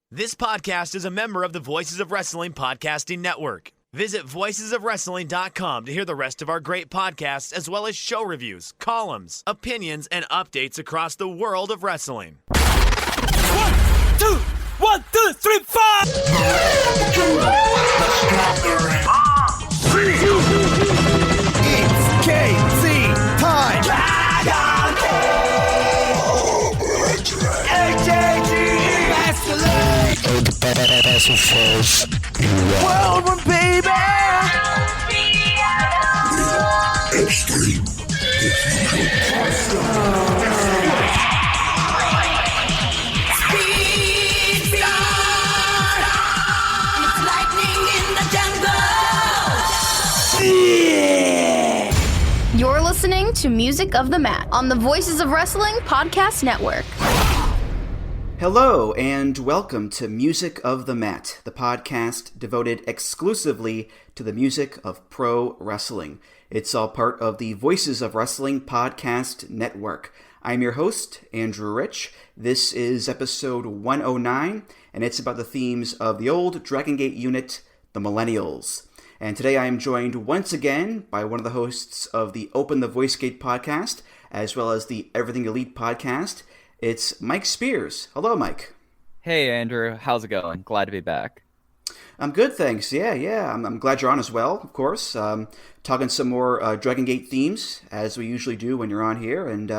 This podcast is a member of the Voices of Wrestling Podcasting Network. Visit voicesofwrestling.com to hear the rest of our great podcasts, as well as show reviews, columns, opinions, and updates across the world of wrestling. 1, 2, 1, 2, 3, 4! It's KC time! World one, baby! Extreme. You're listening to Music of the Mat on the Voices of Wrestling Podcast Network. Hello, and welcome to Music of the Mat, the podcast devoted exclusively to the music of pro wrestling. It's all part of the Voices of Wrestling Podcast Network. I'm your host, Andrew Rich. This is episode 109, and it's about the themes of the old Dragongate unit, the Millenials. And today I am joined once again by one of the hosts of the Open the Voice Gate podcast, as well as the Everything Elite podcast. It's Mike Spears. Hello, Mike. Hey, Andrew. How's it going? Glad to be back. I'm good, thanks. Yeah. I'm glad you're on as well, of course. Talking some more Dragongate themes, as we usually do when you're on here. And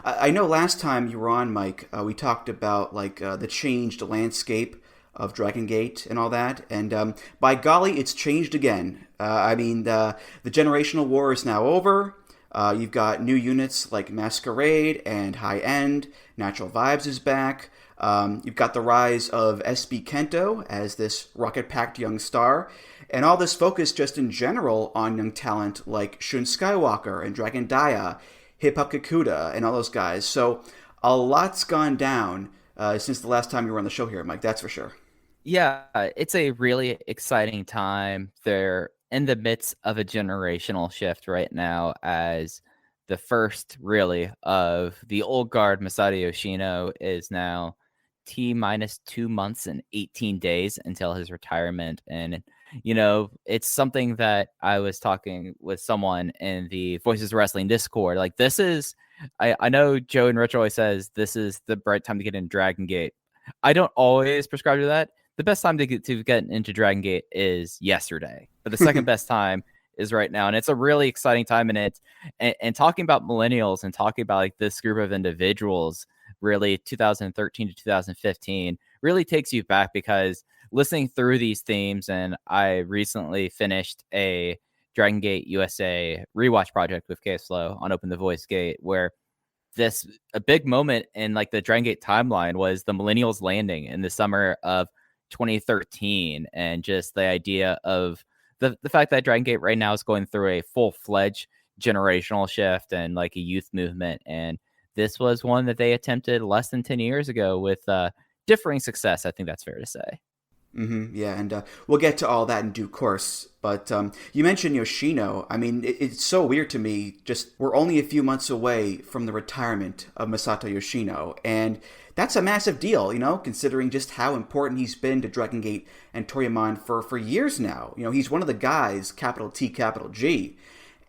I know last time you were on, Mike, we talked about the changed landscape of Dragongate and all that, and by golly, it's changed again. The generational war is now over. You've got new units like Masquerade and High End. Natural Vibes is back. You've got the rise of SB Kento as this rocket-packed young star, and all this focus just in general on young talent like Shun Skywalker and Dragon Dia, Hip Hop Kikuta, and all those guys. So a lot's gone down since the last time you were on the show here, Mike, that's for sure. Yeah, it's a really exciting time. They're in the midst of a generational shift right now, as the first really of the old guard Masato Yoshino is now T-minus 2 months and 18 days until his retirement. And, it's something that I was talking with someone in the Voices of Wrestling Discord. Like, this is, I know Joe and Rich always says this is the right time to get in Dragon Gate. I don't always prescribe to that. The best time to get into Dragon Gate is yesterday, but the second best time is right now, and it's a really exciting time. And talking about Millenials and talking about this group of individuals, really 2013 to 2015, really takes you back, because listening through these themes, and I recently finished a Dragon Gate USA rewatch project with KSLO on Open the Voice Gate, where a big moment in the Dragon Gate timeline was the Millenials landing in the summer of 2013, and just the idea of the fact that Dragon Gate right now is going through a full-fledged generational shift and a youth movement, and this was one that they attempted less than 10 years ago with differing success. I think that's fair to say. Yeah, and we'll get to all that in due course. But you mentioned Yoshino. I mean, it's so weird to me. Just we're only a few months away from the retirement of Masato Yoshino, and that's a massive deal, considering just how important he's been to Dragon Gate and Toryumon for years now. He's one of the guys, capital T, capital G,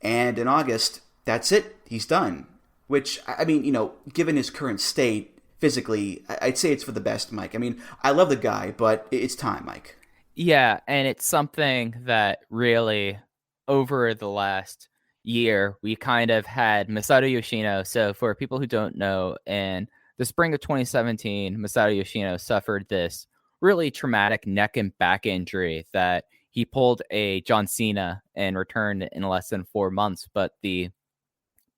and in August, that's it. He's done. Which, given his current state, physically, I'd say it's for the best, Mike. I love the guy, but it's time, Mike. Yeah, and it's something that really, over the last year, we kind of had Masato Yoshino. So for people who don't know, in the spring of 2017, Masato Yoshino suffered this really traumatic neck and back injury that he pulled a John Cena and returned in less than 4 months. But the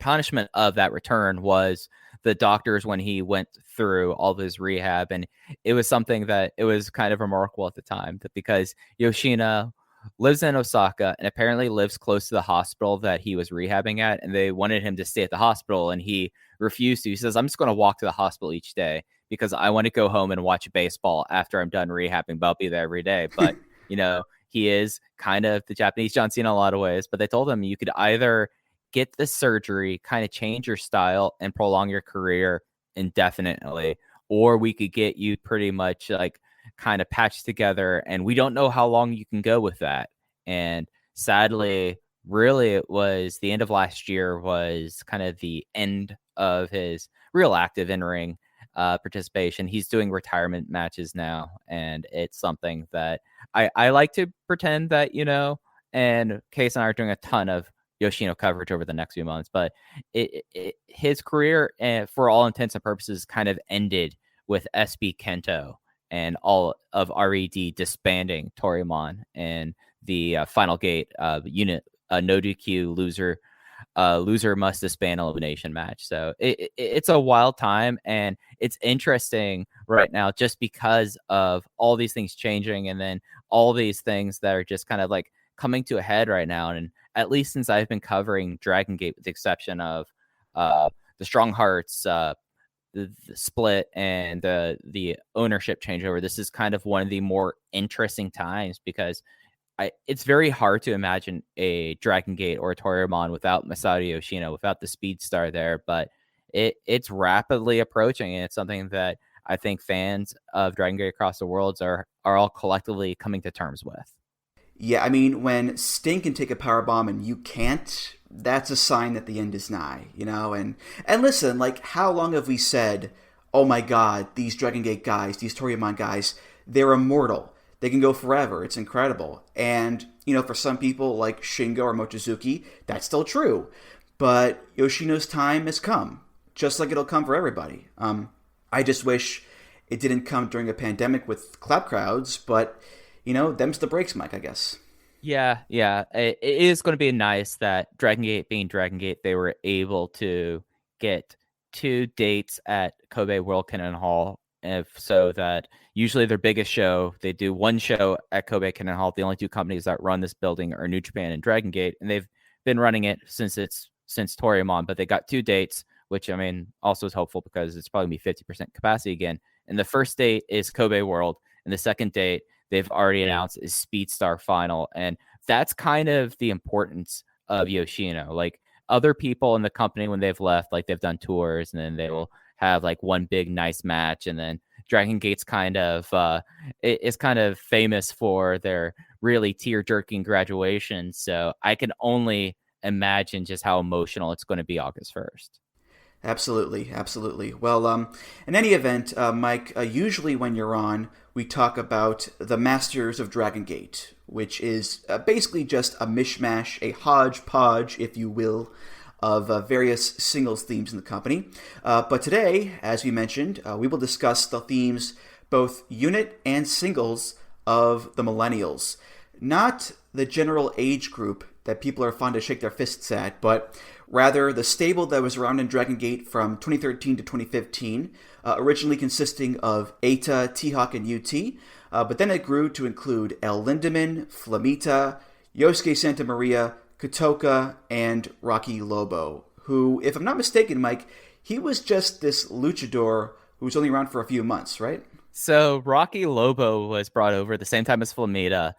punishment of that return was the doctors when he went through all of his rehab. And it was something that it was kind of remarkable at the time, that because Yoshino lives in Osaka and apparently lives close to the hospital that he was rehabbing at, and they wanted him to stay at the hospital, and he refused to. He says, I'm just going to walk to the hospital each day because I want to go home and watch baseball after I'm done rehabbing, but I'll be there every day. But, he is kind of the Japanese John Cena in a lot of ways, but they told him you could either get the surgery, kind of change your style and prolong your career indefinitely, or we could get you pretty much kind of patched together, and we don't know how long you can go with that. And sadly, really, it was the end of last year was kind of the end of his real active in-ring participation. He's doing retirement matches now, and it's something that I like to pretend that, and Case and I are doing a ton of Yoshino coverage over the next few months, but his career, for all intents and purposes, kind of ended with SB Kento and all of RED disbanding Toryumon and the Final Gate unit, no DQ loser must disband elimination match. So it's a wild time, and it's interesting right now just because of all these things changing, and then all these things that are just kind of like coming to a head right now. And at least since I've been covering Dragongate, with the exception of the Strong Hearts, the split, and the ownership changeover, this is kind of one of the more interesting times, because it's very hard to imagine a Dragongate or a Toryumon without Masato Yoshino, without the speed star there. But it's rapidly approaching, and it's something that I think fans of Dragongate across the world are all collectively coming to terms with. Yeah, I mean, when Sting can take a powerbomb and you can't, that's a sign that the end is nigh, And listen, like, how long have we said, oh my God, these Dragongate guys, these Toryumon guys, they're immortal. They can go forever. It's incredible. And, for some people like Shingo or Mochizuki, that's still true. But Yoshino's time has come, just like it'll come for everybody. I just wish it didn't come during a pandemic with clap crowds, but, them's the breaks, Mike, I guess. Yeah. It is going to be nice that Dragongate being Dragongate, they were able to get 2 dates at Kobe World Cannon Hall, so that usually their biggest show, they do 1 show at Kobe Cannon Hall. The only 2 companies that run this building are New Japan and Dragongate, and they've been running it since Toryumon, but they got 2 dates, which, I mean, also is hopeful because it's probably going to be 50% capacity again. And the first date is Kobe World, and the second date they've already announced is Speedstar Final. And that's kind of the importance of Yoshino. Like, other people in the company, when they've left, like, they've done tours, and then they will have like one big nice match, and then Dragongate's kind of is kind of famous for their really tear-jerking graduation. So I can only imagine just how emotional it's going to be August 1st. Absolutely. Well, in any event, Mike, usually when you're on, we talk about the Masters of Dragongate, which is basically just a mishmash, a hodgepodge, if you will, of various singles themes in the company. But today, as we mentioned, we will discuss the themes, both unit and singles, of the Millenials. Not the general age group that people are fond to shake their fists at, but rather the stable that was around in Dragongate from 2013 to 2015, originally consisting of Eita, T-Hawk, and UT, but then it grew to include El Lindaman, Flamita, Yosuke Santa Maria, Kotoka, and Rocky Lobo, who, if I'm not mistaken, Mike, he was just this luchador who was only around for a few months, right? So Rocky Lobo was brought over at the same time as Flamita.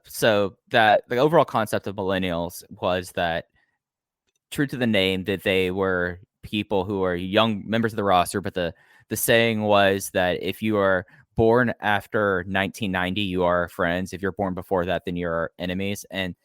So that the overall concept of Millenials was that, true to the name, that they were people who are young members of the roster, but the saying was that if you are born after 1990, you are friends. If you're born before that, then you're enemies. And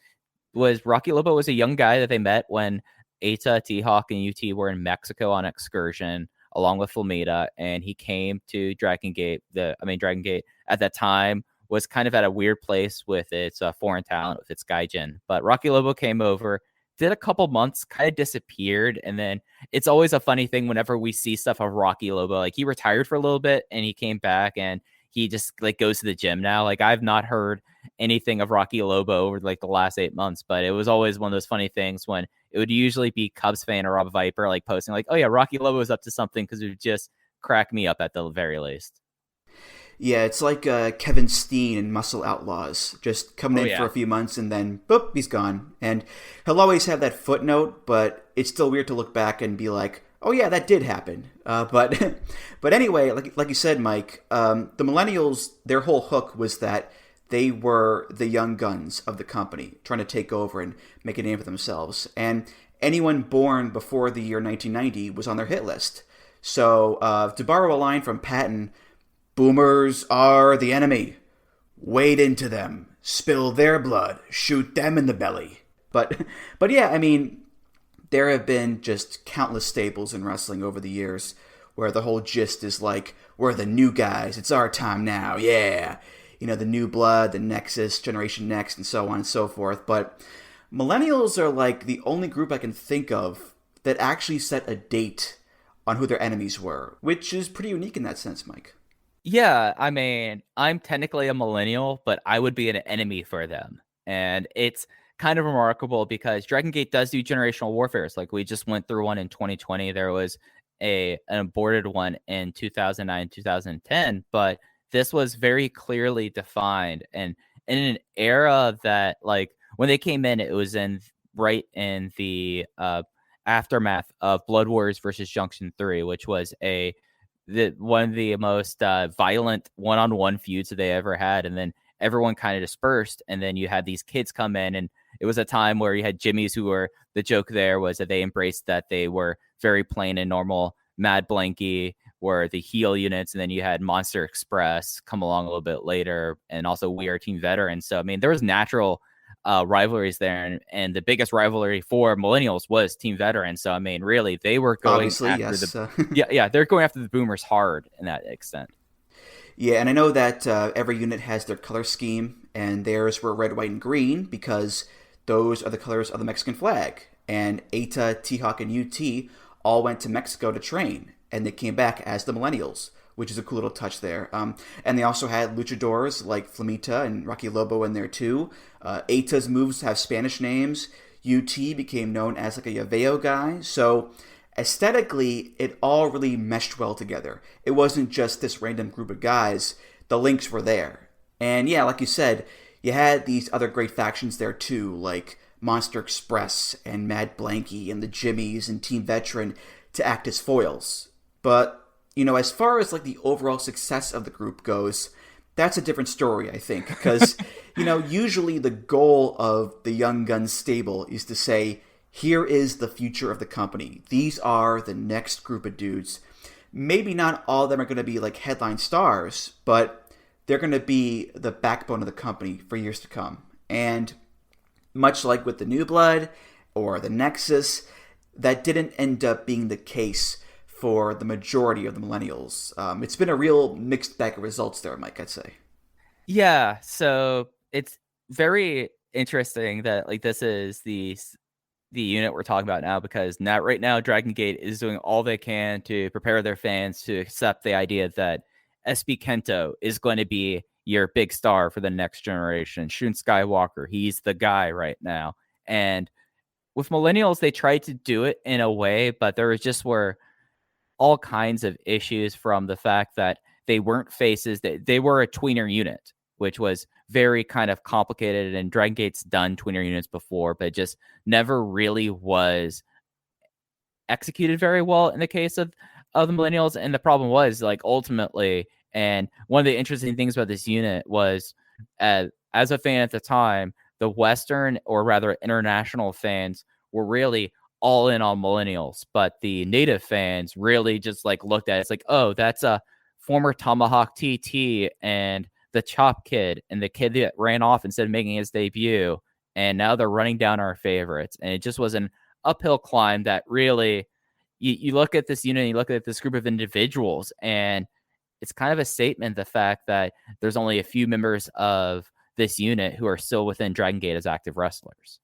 Rocky Lobo was a young guy that they met when Eita, T-Hawk, and UT were in Mexico on excursion along with Flamita, and he came to Dragongate. Dragongate at that time was kind of at a weird place with its foreign talent, with its gaijin. But Rocky Lobo came over, did a couple months, kind of disappeared, and then it's always a funny thing whenever we see stuff of Rocky Lobo. Like, he retired for a little bit, and he came back, and he just like goes to the gym now. Like, I've not heard anything of Rocky Lobo over like the last 8 months, but it was always one of those funny things when it would usually be Cubs fan or Rob Viper like posting like, oh yeah, Rocky Lobo is up to something, because it would just crack me up at the very least. Yeah, it's like Kevin Steen in Muscle Outlaws, just coming in for a few months and then, boop, he's gone. And he'll always have that footnote, but it's still weird to look back and be like, oh yeah, that did happen. But anyway, like you said, Mike, the Millenials, their whole hook was that they were the young guns of the company, trying to take over and make a name for themselves. And anyone born before the year 1990 was on their hit list. So to borrow a line from Patton, Boomers are the enemy. Wade into them, spill their blood, shoot them in the belly. But yeah, I mean, there have been just countless staples in wrestling over the years where the whole gist is like, we're the new guys, it's our time now, yeah. You know, the new blood, the Nexus, Generation Next, and so on and so forth. But Millennials are like the only group I can think of that actually set a date on who their enemies were, which is pretty unique in that sense, Mike. Yeah, I mean, I'm technically a millennial, but I would be an enemy for them. And it's kind of remarkable because Dragongate does do generational warfares. Like we just went through one in 2020. There was an aborted one in 2009, 2010, but this was very clearly defined. And in an era that, like, when they came in, it was right in the aftermath of Blood Warriors versus Junction 3, which was one of the most violent one-on-one feuds that they ever had. And then everyone kind of dispersed. And then you had these kids come in, and it was a time where you had Jimmies who were, the joke there was that they embraced that they were very plain and normal. Mad Blanky were the heel units. And then you had Monster Express come along a little bit later. And also We Are Team Veterans. So, I mean, there was natural rivalries there, and the biggest rivalry for Millennials was Team Veterans. So I mean, really, they were going they're going after the Boomers hard in that extent. Yeah, and I know that every unit has their color scheme, and theirs were red, white, and green because those are the colors of the Mexican flag. And Eita, T-Hawk, and UT all went to Mexico to train, and they came back as the Millennials, which is a cool little touch there. And they also had luchadors like Flamita and Rocky Lobo in there too. Eita's moves have Spanish names. UT became known as like a Llaveo guy. So aesthetically, it all really meshed well together. It wasn't just this random group of guys. The links were there. And yeah, like you said, you had these other great factions there too, like Monster Express and Mad Blanky and the Jimmies and Team Veteran to act as foils. But, you know, as far as like the overall success of the group goes, that's a different story, I think, because, you know, usually the goal of the Young Guns stable is to say, here is the future of the company. These are the next group of dudes. Maybe not all of them are going to be like headline stars, but they're going to be the backbone of the company for years to come. And much like with the New Blood or the Nexus, that didn't end up being the case for the majority of the Millennials. It's been a real mixed bag of results there, Mike, I'd say. Yeah, so it's very interesting that like this is the unit we're talking about now, because right now Dragongate is doing all they can to prepare their fans to accept the idea that SB Kento is going to be your big star for the next generation. Shun Skywalker, he's the guy right now. And with Millennials, they tried to do it in a way, but there were all kinds of issues, from the fact that they weren't faces, they were a tweener unit, which was very kind of complicated. And Dragongate's done tweener units before, but it just never really was executed very well in the case of the Millennials. And the problem was, like, ultimately, and one of the interesting things about this unit was, as a fan at the time, the Western, or rather international fans, were really all in on Millennials, but the native fans really just like looked at it. It's like, oh, that's a former Tomahawk TT and the Chop Kid and the kid that ran off instead of making his debut, and now they're running down our favorites. And it just was an uphill climb that really, you look at this unit, you look at this group of individuals, and it's kind of a statement, the fact that there's only a few members of this unit who are still within Dragongate as active wrestlers.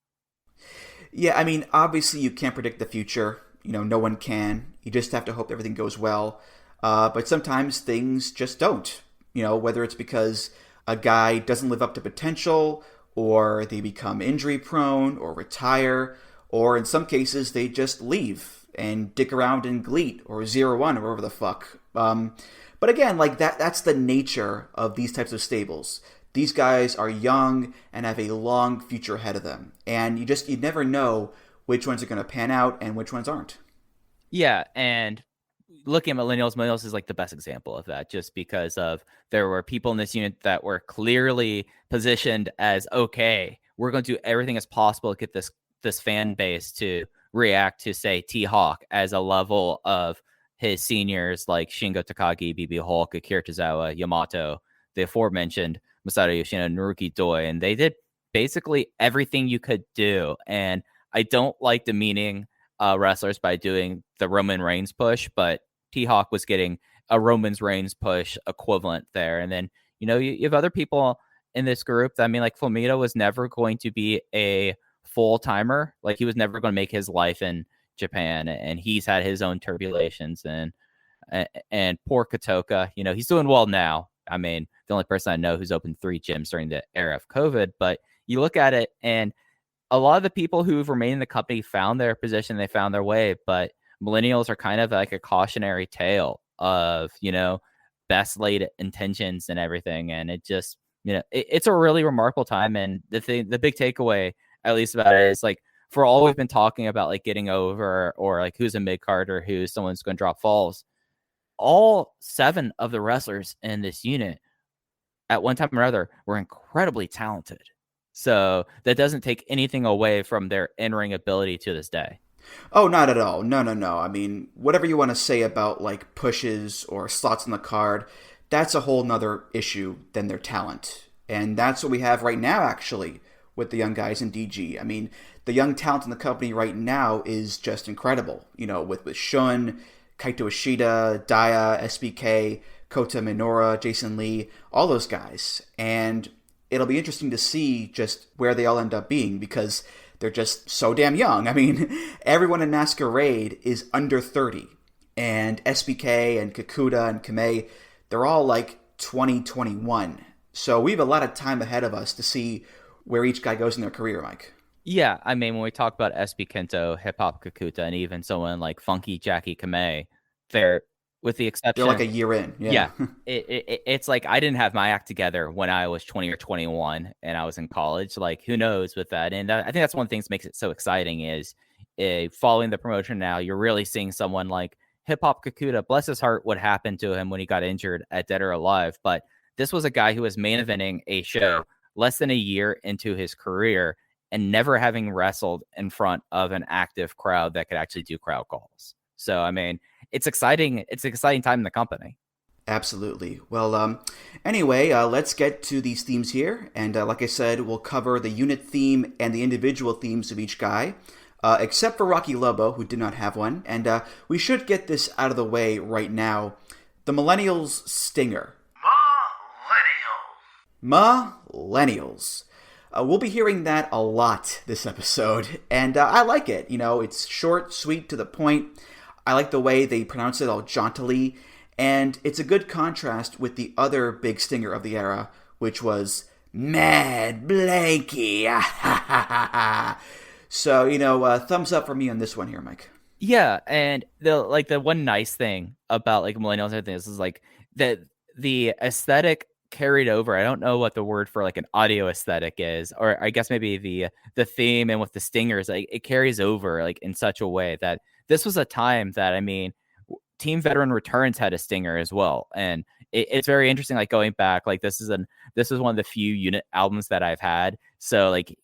Yeah, I mean, obviously you can't predict the future. You know, no one can. You just have to hope everything goes well. But sometimes things just don't. You know, whether it's because a guy doesn't live up to potential, or they become injury prone, or retire, or in some cases they just leave and dick around in GLEAT or 0-1 or whatever the fuck. But again, like that's the nature of these types of stables. These guys are young and have a long future ahead of them. And you never know which ones are going to pan out and which ones aren't. Yeah, and looking at Millennials is like the best example of that, just because of there were people in this unit that were clearly positioned as, okay, we're going to do everything as possible to get this fan base to react to, say, T-Hawk as a level of his seniors like Shingo Takagi, BB Hulk, Akira Tozawa, Yamato, the aforementioned Masato Yoshino, Naruki Doi, and they did basically everything you could do. And I don't like demeaning wrestlers by doing the Roman Reigns push, but T-Hawk was getting a Roman Reigns push equivalent there. And then, you have other people in this group that, I mean, like Flamita was never going to be a full-timer. Like, he was never going to make his life in Japan, and he's had his own turbulations. And poor Kotoka, he's doing well now. I mean, the only person I know who's opened 3 gyms during the era of COVID, but you look at it, and a lot of the people who've remained in the company found their position, they found their way, but Millennials are kind of like a cautionary tale of, best laid intentions and everything. And it just, it's a really remarkable time. And the big takeaway, at least about it, is like, for all we've been talking about, like getting over or like who's a mid card or who's someone's going to drop falls, all 7 of the wrestlers in this unit at one time or other were incredibly talented. So that doesn't take anything away from their in-ring ability to this day. Oh, not at all. No. I mean, whatever you want to say about like pushes or slots on the card, that's a whole nother issue than their talent. And that's what we have right now, actually, with the young guys in DG. I mean, the young talent in the company right now is just incredible. With Shun, Kaito Ishida, Daya, SBK, Kota Minoura, Jason Lee, all those guys. And it'll be interesting to see just where they all end up being, because they're just so damn young. I mean, everyone in Masquerade is under 30. And SBK and Kakuta and Kamei, they're all like 20, 21. So we have a lot of time ahead of us to see where each guy goes in their career, Mike. Yeah, I mean, when we talk about SB Kento, Hip Hop Kakuta, and even someone like Funky Jackie Kamei, they're, with the exception, they're like a year in. Yeah. It's like I didn't have my act together when I was 20 or 21 and I was in college. Like, who knows with that? And I think that's one of the things that makes it so exciting is following the promotion now, you're really seeing someone like Hip Hop Kakuta. Bless his heart, what happened to him when he got injured at Dead or Alive. But this was a guy who was main eventing a show less than a year into his career and never having wrestled in front of an active crowd that could actually do crowd calls. So, I mean, it's exciting. It's an exciting time in the company. Absolutely. Well, anyway, let's get to these themes here. And like I said, we'll cover the unit theme and the individual themes of each guy, except for Rocky Lobo, who did not have one. And we should get this out of the way right now. The Millennials Stinger. Millennials. We'll be hearing that a lot this episode, and I like it. It's short, sweet, to the point. I like the way they pronounce it all jauntily, and it's a good contrast with the other big stinger of the era, which was Mad Blanky. So, thumbs up for me on this one here, Mike. Yeah, and the one nice thing about like Millennials and things is like that the aesthetic carried over. I don't know what the word for like an audio aesthetic is, or I guess maybe the theme and with the stingers, like it carries over like in such a way that this was a time that, I mean, Team Veteran Returns had a stinger as well, and it's very interesting. Like going back, like this is one of the few unit albums that I've had. So like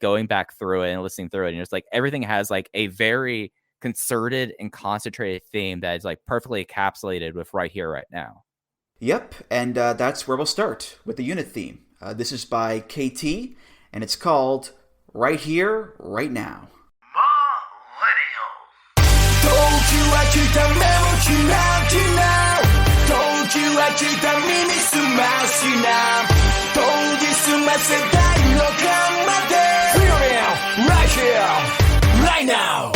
going back through it and listening through it, and it's like everything has like a very concerted and concentrated theme that is like perfectly encapsulated with Right Here, Right Now. Yep, and that's where we'll start with the unit theme. This is by KT, and it's called Right Here, Right Now. Right here, right now.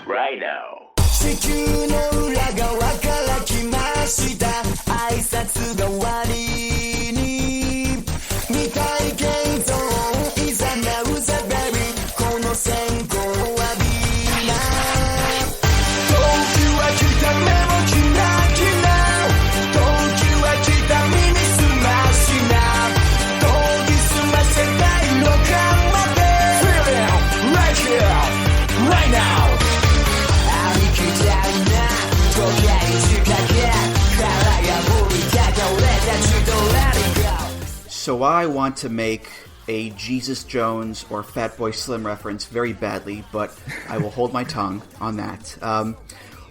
Right now. 地球の裏側から来ました挨拶代わりに未体験ゾーンいざなうぜベビーこの先行はビーナー時は来た目もキラキラ時は来た耳すましな研ぎ澄ませたいのかまで Feeling right here right now So I want to make a Jesus Jones or Fatboy Slim reference very badly, but I will hold my tongue on that.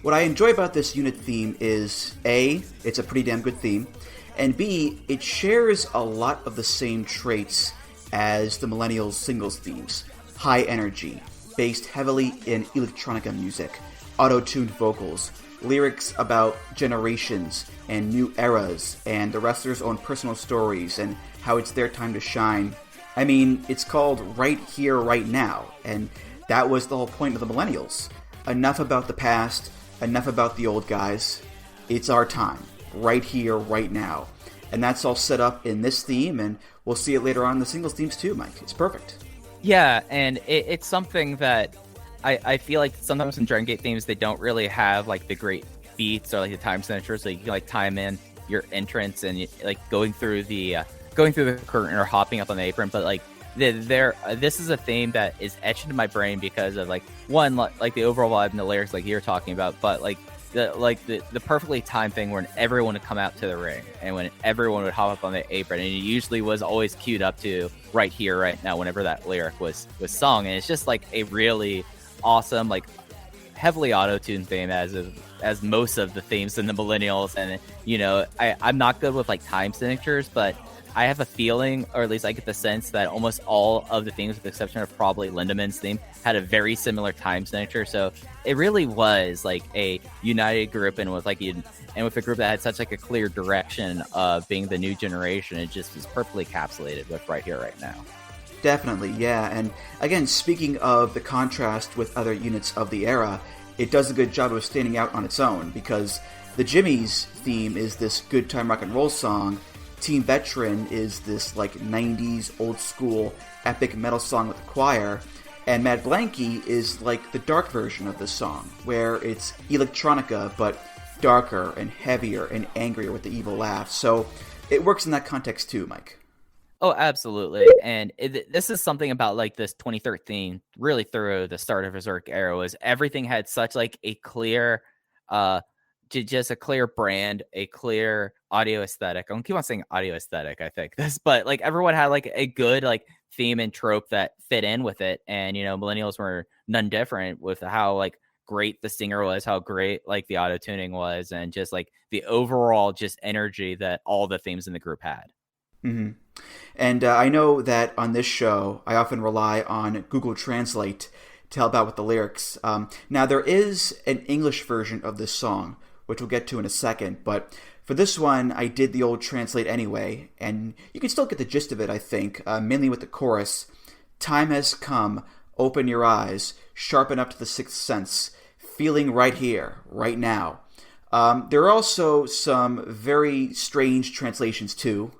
What I enjoy about this unit theme is, A, it's a pretty damn good theme, and B, it shares a lot of the same traits as the Millenials singles themes. High energy, based heavily in electronica music, auto-tuned vocals, lyrics about generations and new eras, and the wrestlers' own personal stories and how it's their time to shine. I mean, it's called Right Here, Right Now, and that was the whole point of the Millenials. Enough about the past, enough about the old guys. It's our time, right here, right now. And that's all set up in this theme, and we'll see it later on in the singles themes too, Mike. It's perfect. Yeah, and it's something that I feel like sometimes in Dragongate themes, they don't really have like the great beats or like the time signatures, so you can like time in your entrance and like going through the curtain or hopping up on the apron. But like this is a theme that is etched into my brain because of like one, like the overall vibe and the lyrics like you're talking about, but like the perfectly timed thing when everyone would come out to the ring and when everyone would hop up on the apron, and it usually was always queued up to Right Here, Right Now whenever that lyric was sung. And it's just like a really awesome, like heavily auto-tuned theme as most of the themes in the Millenials. And you know, I'm not good with like time signatures, but I have a feeling, or at least I get the sense, that almost all of the themes, with the exception of probably Lindaman's theme, had a very similar time signature. So it really was like a united group, and with like with a group that had such like a clear direction of being the new generation, it just is perfectly encapsulated with Right Here, Right Now. Definitely, yeah. And again, speaking of the contrast with other units of the era, it does a good job of standing out on its own, because the Jimmy's theme is this good time rock and roll song. Team Veteran is this like 90s old school epic metal song with a choir, and Mad Blanky is like the dark version of this song, where it's electronica but darker and heavier and angrier with the evil laugh. So it works in that context too, Mike. Oh, absolutely. And this is something about like this 2013, really through the start of Berserk era, was everything had such like a clear, just a clear brand, a clear audio aesthetic. I'm gonna keep on saying audio aesthetic, I think this, but like everyone had like a good like theme and trope that fit in with it. And you know, Millenials were none different with how like great the singer was, how great like the auto tuning was, and just like the overall just energy that all the themes in the group had. Mm-hmm. And I know that on this show, I often rely on Google Translate to help out with the lyrics. Now, there is an English version of this song, which we'll get to in a second, but for this one, I did the old translate anyway, and you can still get the gist of it, I think, mainly with the chorus. Time has come, open your eyes, sharpen up to the sixth sense, feeling right here, right now. There are also some very strange translations, too.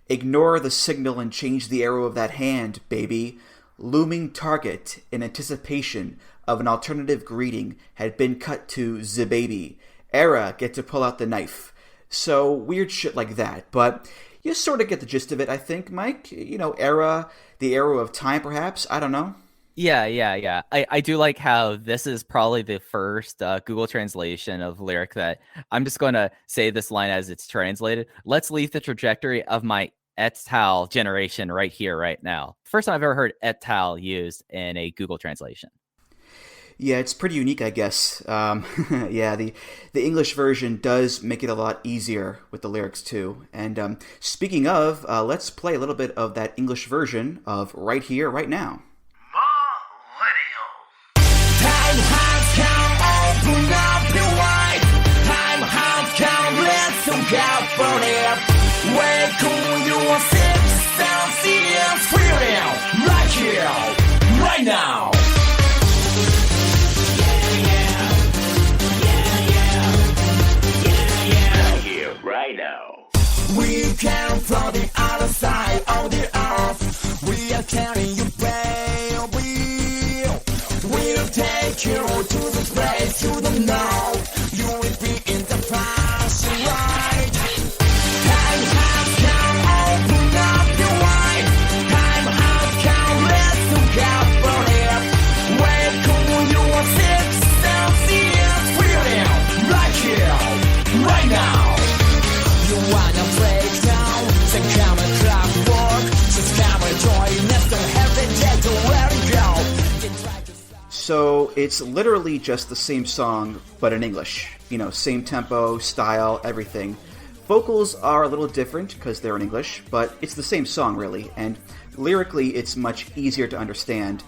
Ignore the signal and change the arrow of that hand, baby. Looming target in anticipation of an alternative greeting had been cut to the baby. Era, get to pull out the knife. So, weird shit like that. But you sort of get the gist of it, I think, Mike. You know, era, the arrow of time, perhaps? I don't know. Yeah. I do like how this is probably the first Google translation of lyric that I'm just going to say this line as it's translated. Let's leave the trajectory of my et al. Generation right here, right now. First time I've ever heard et al. Used in a Google translation. Yeah, it's pretty unique, I guess. Yeah, the English version does make it a lot easier with the lyrics, too. And speaking of, let's play a little bit of that English version of Right Here, Right Now. Time has come, open up your wide. Time has come, let's look out for it. Wake on your sixth sense, it's feeling right here, right now. Right here, right now. We came from the other side of the earth. We are carrying you, baby. We'll take you to the place to the north. You will be in the past, right? Time has come, open up your wide. Time has come, let's look out for it. Wake on your sixth sense, it's feeling right here, right now. You wanna break down, so come and clap work, so come and join it's literally just the same song, but in English. Same tempo, style, everything. Vocals are a little different because they're in English, but it's the same song, really. And lyrically, it's much easier to understand.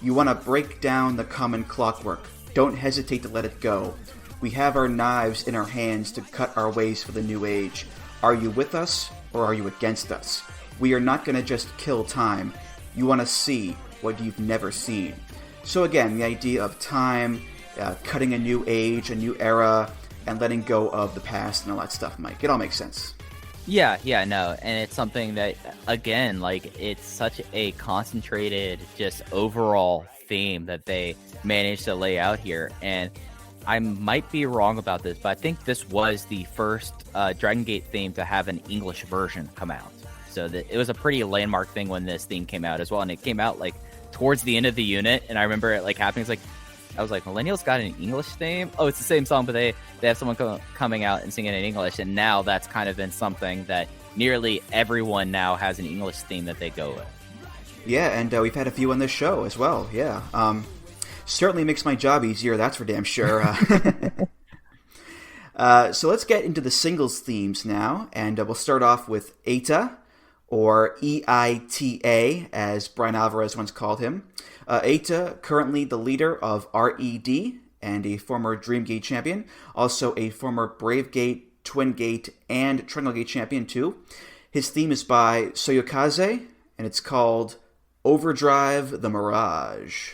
You want to break down the common clockwork. Don't hesitate to let it go. We have our knives in our hands to cut our ways for the new age. Are you with us, or are you against us? We are not going to just kill time. You want to see what you've never seen. So again, the idea of time, cutting a new age, a new era, and letting go of the past and all that stuff, Mike. It all makes sense. Yeah, no, and it's something that, again, like, it's such a concentrated, just overall theme that they managed to lay out here, and I might be wrong about this, but I think this was the first Dragongate theme to have an English version come out. So it was a pretty landmark thing when this theme came out as well, and it came out, like, towards the end of the unit, and I remember it, like, happening. It's like, I was like, Millennials got an English theme? Oh, it's the same song, but they have someone coming out and singing in English, and now that's kind of been something that nearly everyone now has an English theme that they go with. Yeah, and we've had a few on this show as well, yeah. Certainly makes my job easier, that's for damn sure. So let's get into the singles themes now, and we'll start off with Eita, or E-I-T-A, as Brian Alvarez once called him. Eita, currently the leader of R.E.D. and a former Dreamgate champion, also a former Bravegate, Twingate, and Dragongate champion too. His theme is by Soyokaze, and it's called Overdrive the Mirage.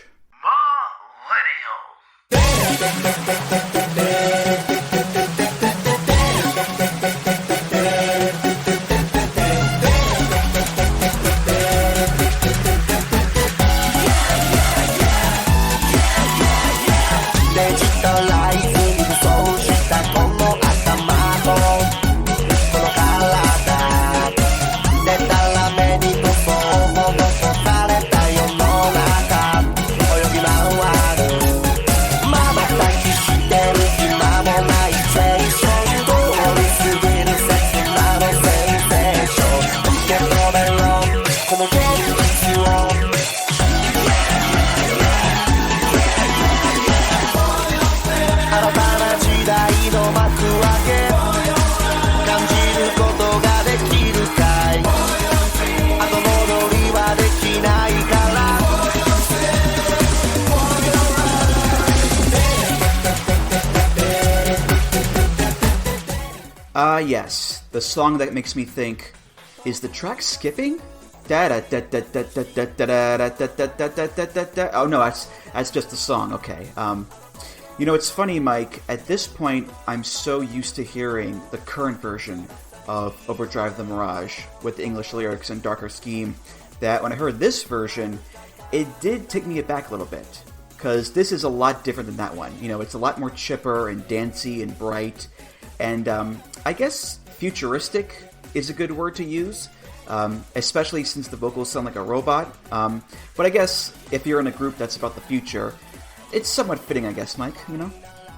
Yes, the song that makes me think, is the track skipping? Oh no, that's just the song, okay. It's funny, Mike, at this point, I'm so used to hearing the current version of Overdrive the Mirage with the English lyrics and darker scheme, that when I heard this version, it did take me aback a little bit, because this is a lot different than that one. It's a lot more chipper and dancey and bright, and I guess futuristic is a good word to use, especially since the vocals sound like a robot. But I guess if you're in a group that's about the future, it's somewhat fitting, I guess, Mike,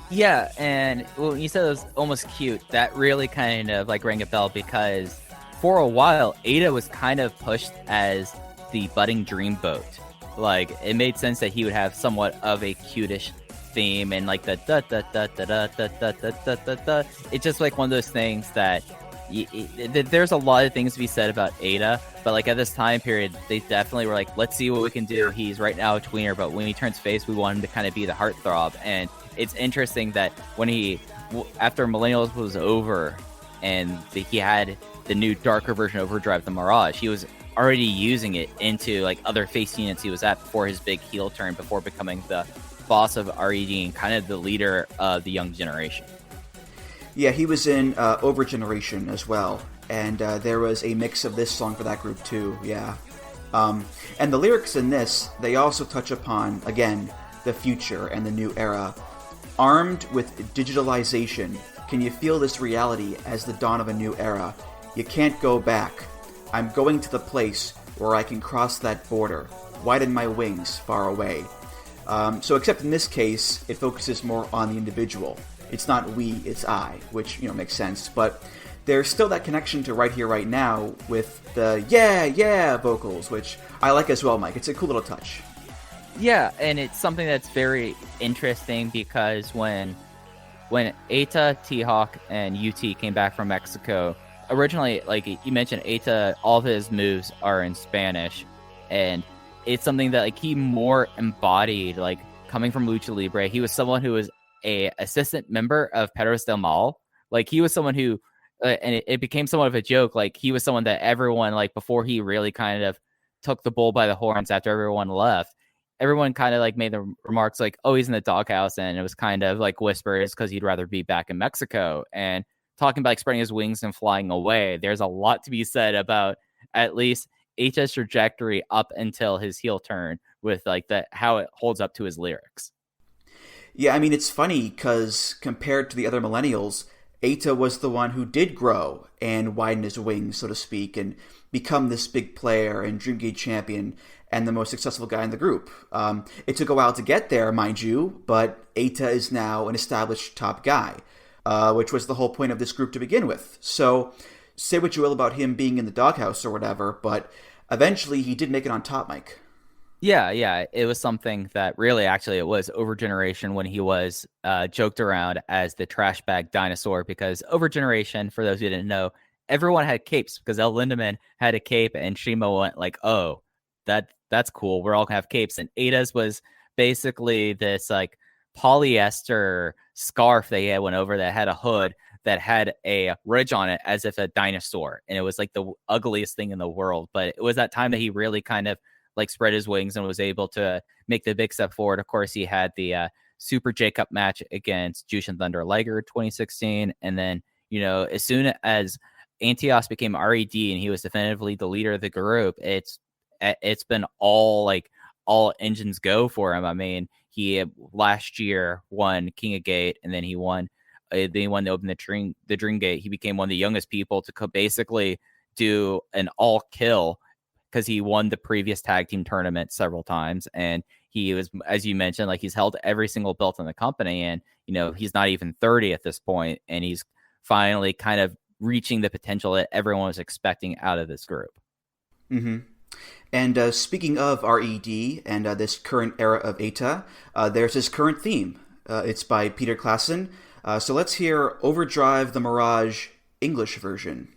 Yeah, and when you said it was almost cute, that really kind of like rang a bell, because for a while, Eita was kind of pushed as the budding dreamboat. Like, it made sense that he would have somewhat of a cutish theme, and like the da da da da da da da da da da. It's just like one of those things that there's a lot of things to be said about Eita, but like at this time period, they definitely were like, let's see what we can do. He's right now a tweener, but when he turns face, we want him to kind of be the heartthrob. And it's interesting that when after Millennials was over and he had the new darker version of Overdrive the Mirage, he was already using it into like other face units he was at before his big heel turn, before becoming the boss of R.E.D. and kind of the leader of the young generation. Yeah, he was in Overgeneration as well, and there was a mix of this song for that group too, yeah. And the lyrics in this, they also touch upon, again, the future and the new era. Armed with digitalization, can you feel this reality as the dawn of a new era? You can't go back. I'm going to the place where I can cross that border, widen my wings far away. So except in this case, it focuses more on the individual. It's not we, it's I, which, makes sense. But there's still that connection to Right Here, Right Now with the yeah vocals, which I like as well, Mike. It's a cool little touch. Yeah, and it's something that's very interesting because when Eita, T-Hawk, and UT came back from Mexico, originally, like you mentioned, Eita, all of his moves are in Spanish, and it's something that like he more embodied, like coming from Lucha Libre. He was someone who was a assistant member of Perros del Mal. Like he was someone who, and it became somewhat of a joke. Like he was someone that everyone, like before he really kind of took the bull by the horns after everyone left, everyone kind of like made the remarks like, oh, he's in the doghouse. And it was kind of like whispers because he'd rather be back in Mexico. And talking about like spreading his wings and flying away, there's a lot to be said about at least Eita's trajectory up until his heel turn with like how it holds up to his lyrics. Yeah, I mean, it's funny because compared to the other Millennials, Eita was the one who did grow and widen his wings, so to speak, and become this big player and Dreamgate champion and the most successful guy in the group. It took a while to get there, mind you, but Eita is now an established top guy, which was the whole point of this group to begin with. So say what you will about him being in the doghouse or whatever, but eventually he did make it on top, Mike. Yeah. It was something that really, actually, it was over generation when he was joked around as the trash bag dinosaur, because over generation, for those who didn't know, everyone had capes because El Lindaman had a cape and Shima went like, oh, that's cool. We're all gonna have capes. And Eita's was basically this like polyester scarf that he had went over that had a hood that had a ridge on it as if a dinosaur. And it was like the ugliest thing in the world. But it was that time that he really kind of like spread his wings and was able to make the big step forward. Of course, he had the Super J-Cup match against Jushin Thunder Liger 2016. And then, as soon as Antios became RED and he was definitively the leader of the group, it's been all engines go for him. I mean, he last year won King of Gate, and then he won to open the Dream Gate. He became one of the youngest people to basically do an all kill, because he won the previous tag team tournament several times. And he was, as you mentioned, like he's held every single belt in the company. And, he's not even 30 at this point, and he's finally kind of reaching the potential that everyone was expecting out of this group. Mm-hmm. And speaking of RED and this current era of Eita, there's his current theme. It's by Peter Klassen. So let's hear Overdrive the Mirage English version.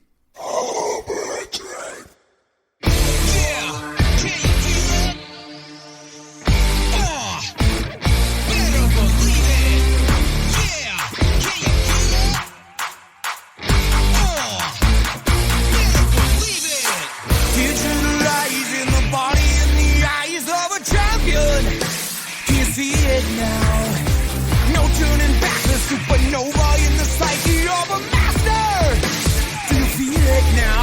Supernova in the psyche of a master. Do you feel it now?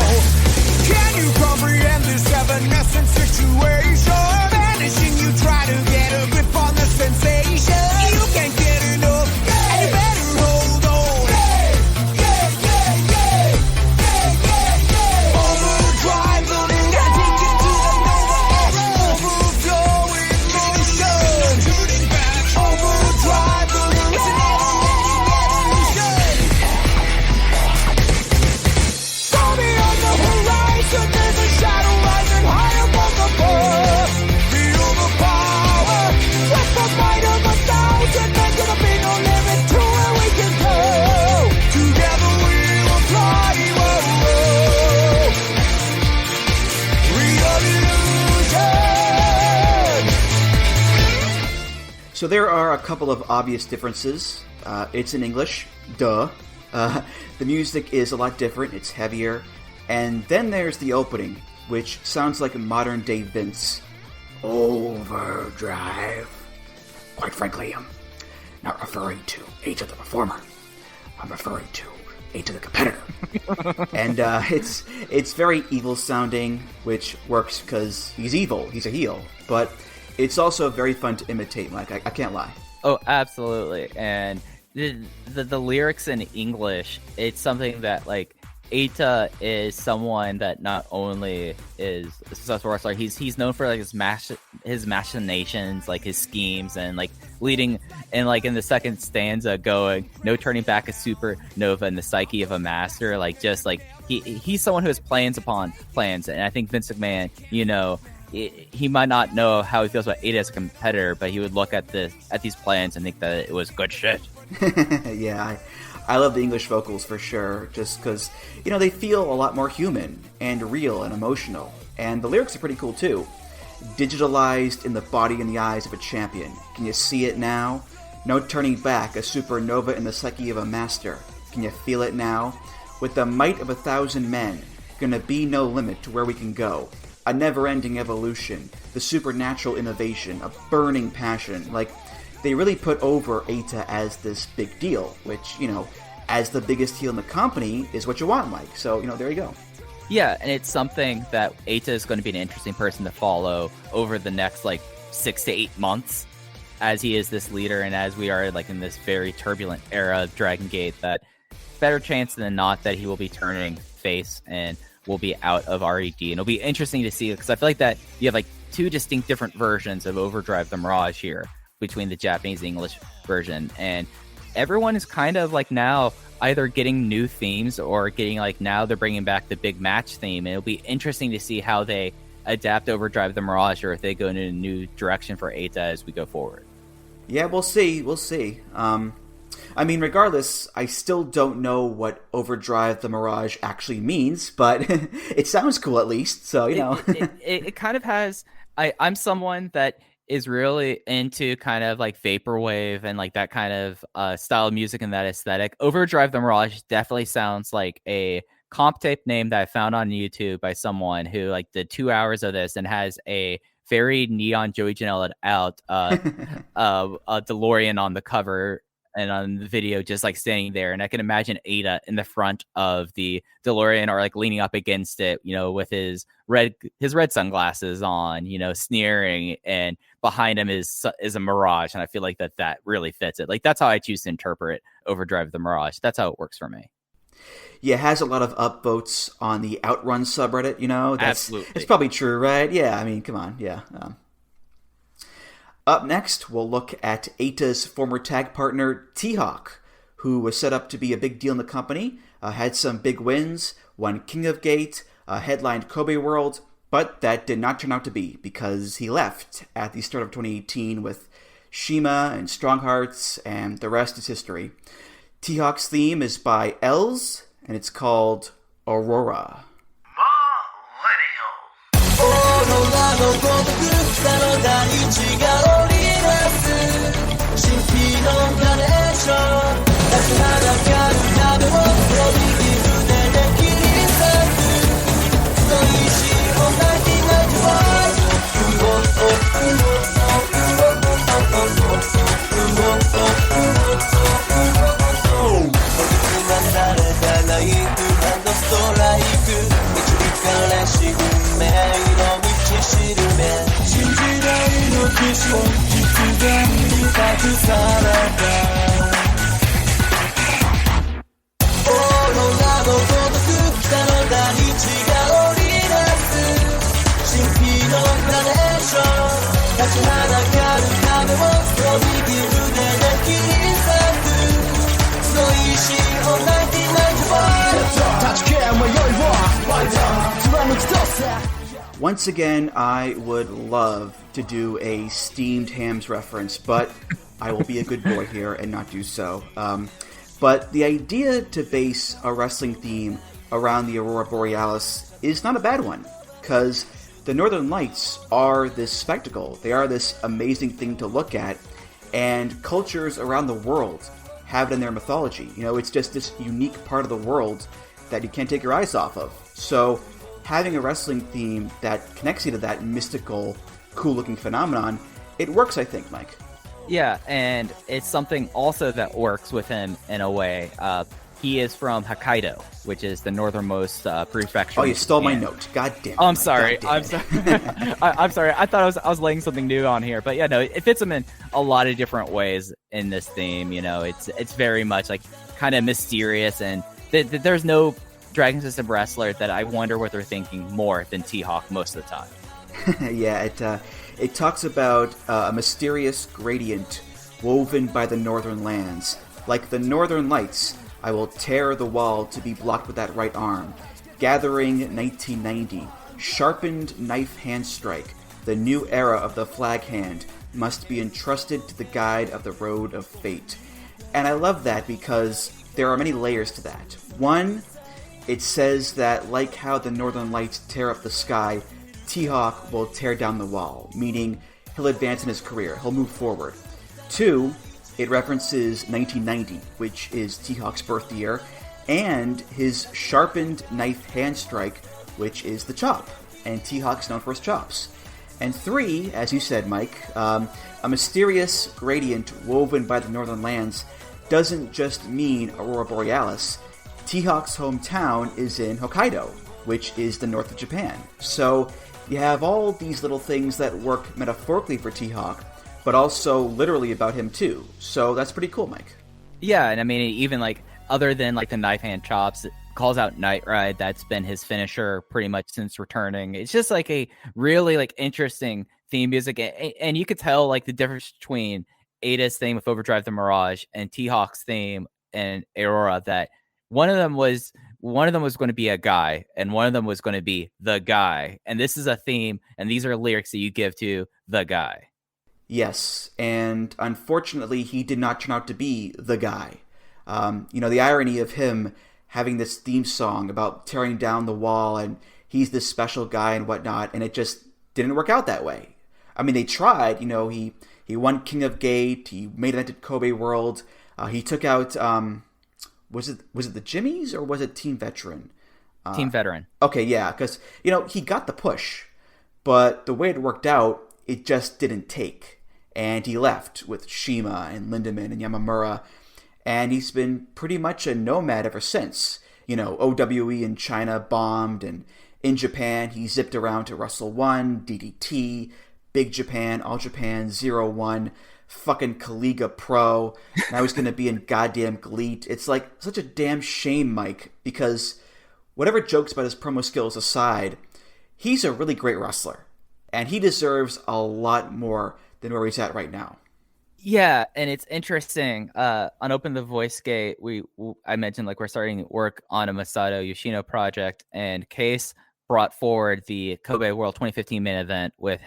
Can you comprehend this evanescent situation? Vanishing, you try to get a grip on the sensation. You can't get enough, and you better hold on. Overdrive, gotta take it to the Nova era. Overflowing motion. Overdrive, it's an there's a shadow rising high above the earth. Feel the power with the might of 1,000. There's gonna be no limit to where we can go. Together we will fly. Real illusion. So there are a couple of obvious differences. It's in English, duh. The music is a lot different. It's heavier. And then there's the opening, which sounds like modern day Vince. Overdrive. Quite frankly, I'm not referring to Eita the performer. I'm referring to Eita the competitor. And it's very evil sounding, which works because he's evil. He's a heel. But it's also very fun to imitate, Mike. I can't lie. Oh, absolutely. And the lyrics in English, it's something that, like, Eita is someone that not only is a successful wrestler, he's known for like his machinations, like his schemes, and like leading, and like in the second stanza going, no turning back, a supernova in the psyche of a master. Like, just like he's someone who has plans upon plans. And I think Vince McMahon, he might not know how he feels about Eita as a competitor, but he would look at these plans and think that it was good shit. Yeah, I love the English vocals for sure, just because, they feel a lot more human and real and emotional. And the lyrics are pretty cool too. Digitalized in the body and the eyes of a champion. Can you see it now? No turning back, a supernova in the psyche of a master. Can you feel it now? With the might of 1,000 men, gonna be no limit to where we can go. A never-ending evolution, the supernatural innovation, a burning passion. Like, they really put over Eita as this big deal, which, as the biggest heel in the company is what you want, Mike. So, there you go. Yeah, and it's something that Eita is going to be an interesting person to follow over the next, 6 to 8 months, as he is this leader and as we are, in this very turbulent era of Dragongate, that better chance than not that he will be turning face and will be out of RED. And it'll be interesting to see, because I feel like that you have, two distinct different versions of Overdrive the Mirage here between the Japanese and English version. And everyone is kind of, now either getting new themes or getting now they're bringing back the big match theme, and it'll be interesting to see how they adapt Overdrive the Mirage or if they go in a new direction for Eita as we go forward. Yeah, we'll see. Regardless, I still don't know what Overdrive the Mirage actually means, but it sounds cool at least, so it kind of has. I'm someone that is really into kind of vaporwave and that kind of style of music and that aesthetic. Overdrive the Mirage definitely sounds like a comp tape name that I found on YouTube by someone who did 2 hours of this and has a very neon Joey Janela out a DeLorean on the cover and on the video just standing there, and I can imagine Eita in the front of the DeLorean or leaning up against it, with his red sunglasses on, sneering, and behind him is a Mirage, and I feel like that really fits it. That's how I choose to interpret Overdrive the Mirage. That's how it works for me. Yeah, it has a lot of upvotes on the Outrun subreddit, Absolutely. It's probably true, right? Yeah, come on, yeah. Up next, we'll look at Eita's former tag partner, T-Hawk, who was set up to be a big deal in the company, had some big wins, won King of Gate, headlined Kobe World, but that did not turn out to be because he left at the start of 2018 with Shima and Strong Hearts, and the rest is history. T-Hawk's theme is by Els, and it's called Aurora. Once again, I would love to do a steamed hams reference, but I will be a good boy here and not do so. But the idea to base a wrestling theme around the Aurora Borealis is not a bad one, because the Northern Lights are this spectacle. They are this amazing thing to look at, and cultures around the world have it in their mythology. It's just this unique part of the world that you can't take your eyes off of. So having a wrestling theme that connects you to that mystical, cool-looking phenomenon, it works, I think, Mike. Yeah, and it's something also that works with him in a way. He is from Hokkaido, which is the northernmost prefecture. Oh, you stole my note. God damn it. Oh, I'm sorry. I'm sorry. I'm sorry. I thought I was laying something new on here, but yeah, no, it fits him in a lot of different ways in this theme. It's very much kind of mysterious, and there's no Dragon System wrestler that I wonder what they're thinking more than T-Hawk most of the time. Yeah, it talks about a mysterious gradient woven by the northern lands. Like the northern lights, I will tear the wall to be blocked with that right arm. Gathering 1990, sharpened knife hand strike, The new era of the flag hand must be entrusted to the guide of the road of fate. And I love that because there are many layers to that. One, it says that like how the Northern Lights tear up the sky, T-Hawk will tear down the wall, meaning he'll advance in his career, he'll move forward. Two, it references 1990, which is T-Hawk's birth year, and his sharpened knife hand strike, which is the chop, and T-Hawk's known for his chops. And three, as you said, Mike, a mysterious gradient woven by the northern lands doesn't just mean Aurora Borealis. T-Hawk's hometown is in Hokkaido, which is the north of Japan. So you have all these little things that work metaphorically for T-Hawk, but also literally about him too. So that's pretty cool, Mike. Yeah, and I mean, even like other than like the knife hand chops, it calls out Night Ride. That's been his finisher pretty much since returning. It's just like a really like interesting theme music, and you could tell like the difference between Eita's theme with Overdrive the Mirage and T-Hawk's theme and Aurora. That one of them was going to be a guy, and one of them was going to be the guy. And this is a theme, and these are lyrics that you give to the guy. Yes, and unfortunately, he did not turn out to be the guy. The irony of him having this theme song about tearing down the wall, and he's this special guy and whatnot, and it just didn't work out that way. I mean, they tried. He won King of Gate. He made it at Kobe World. He took out was it the Jimmies or was it Team Veteran? Team Veteran. Okay, yeah, because he got the push, but the way it worked out, it just didn't take, and he left with Shima and Lindaman and Yamamura, and he's been pretty much a nomad ever since. OWE in China bombed, and in Japan he zipped around to Wrestle 1, DDT, Big Japan, All Japan, 0-1, fucking Kaliga Pro. Now he's going to be in goddamn GLEAT. It's like such a damn shame, Mike, because whatever jokes about his promo skills aside, he's a really great wrestler. And he deserves a lot more than where he's at right now. Yeah, and it's interesting. On Open the Voice Gate, I mentioned like we're starting work on a Masato Yoshino project, and Case brought forward the Kobe World 2015 main event with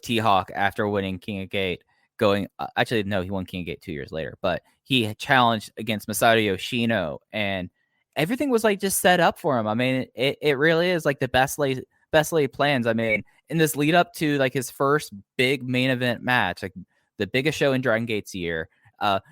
T-Hawk after winning King of Gate. Actually, no, he won King of Gate 2 years later, but he challenged against Masato Yoshino, and everything was like just set up for him. I mean, it really is like the best laid plans. I mean, in this lead up to like his first big main event match, like the biggest show in Dragongate's year,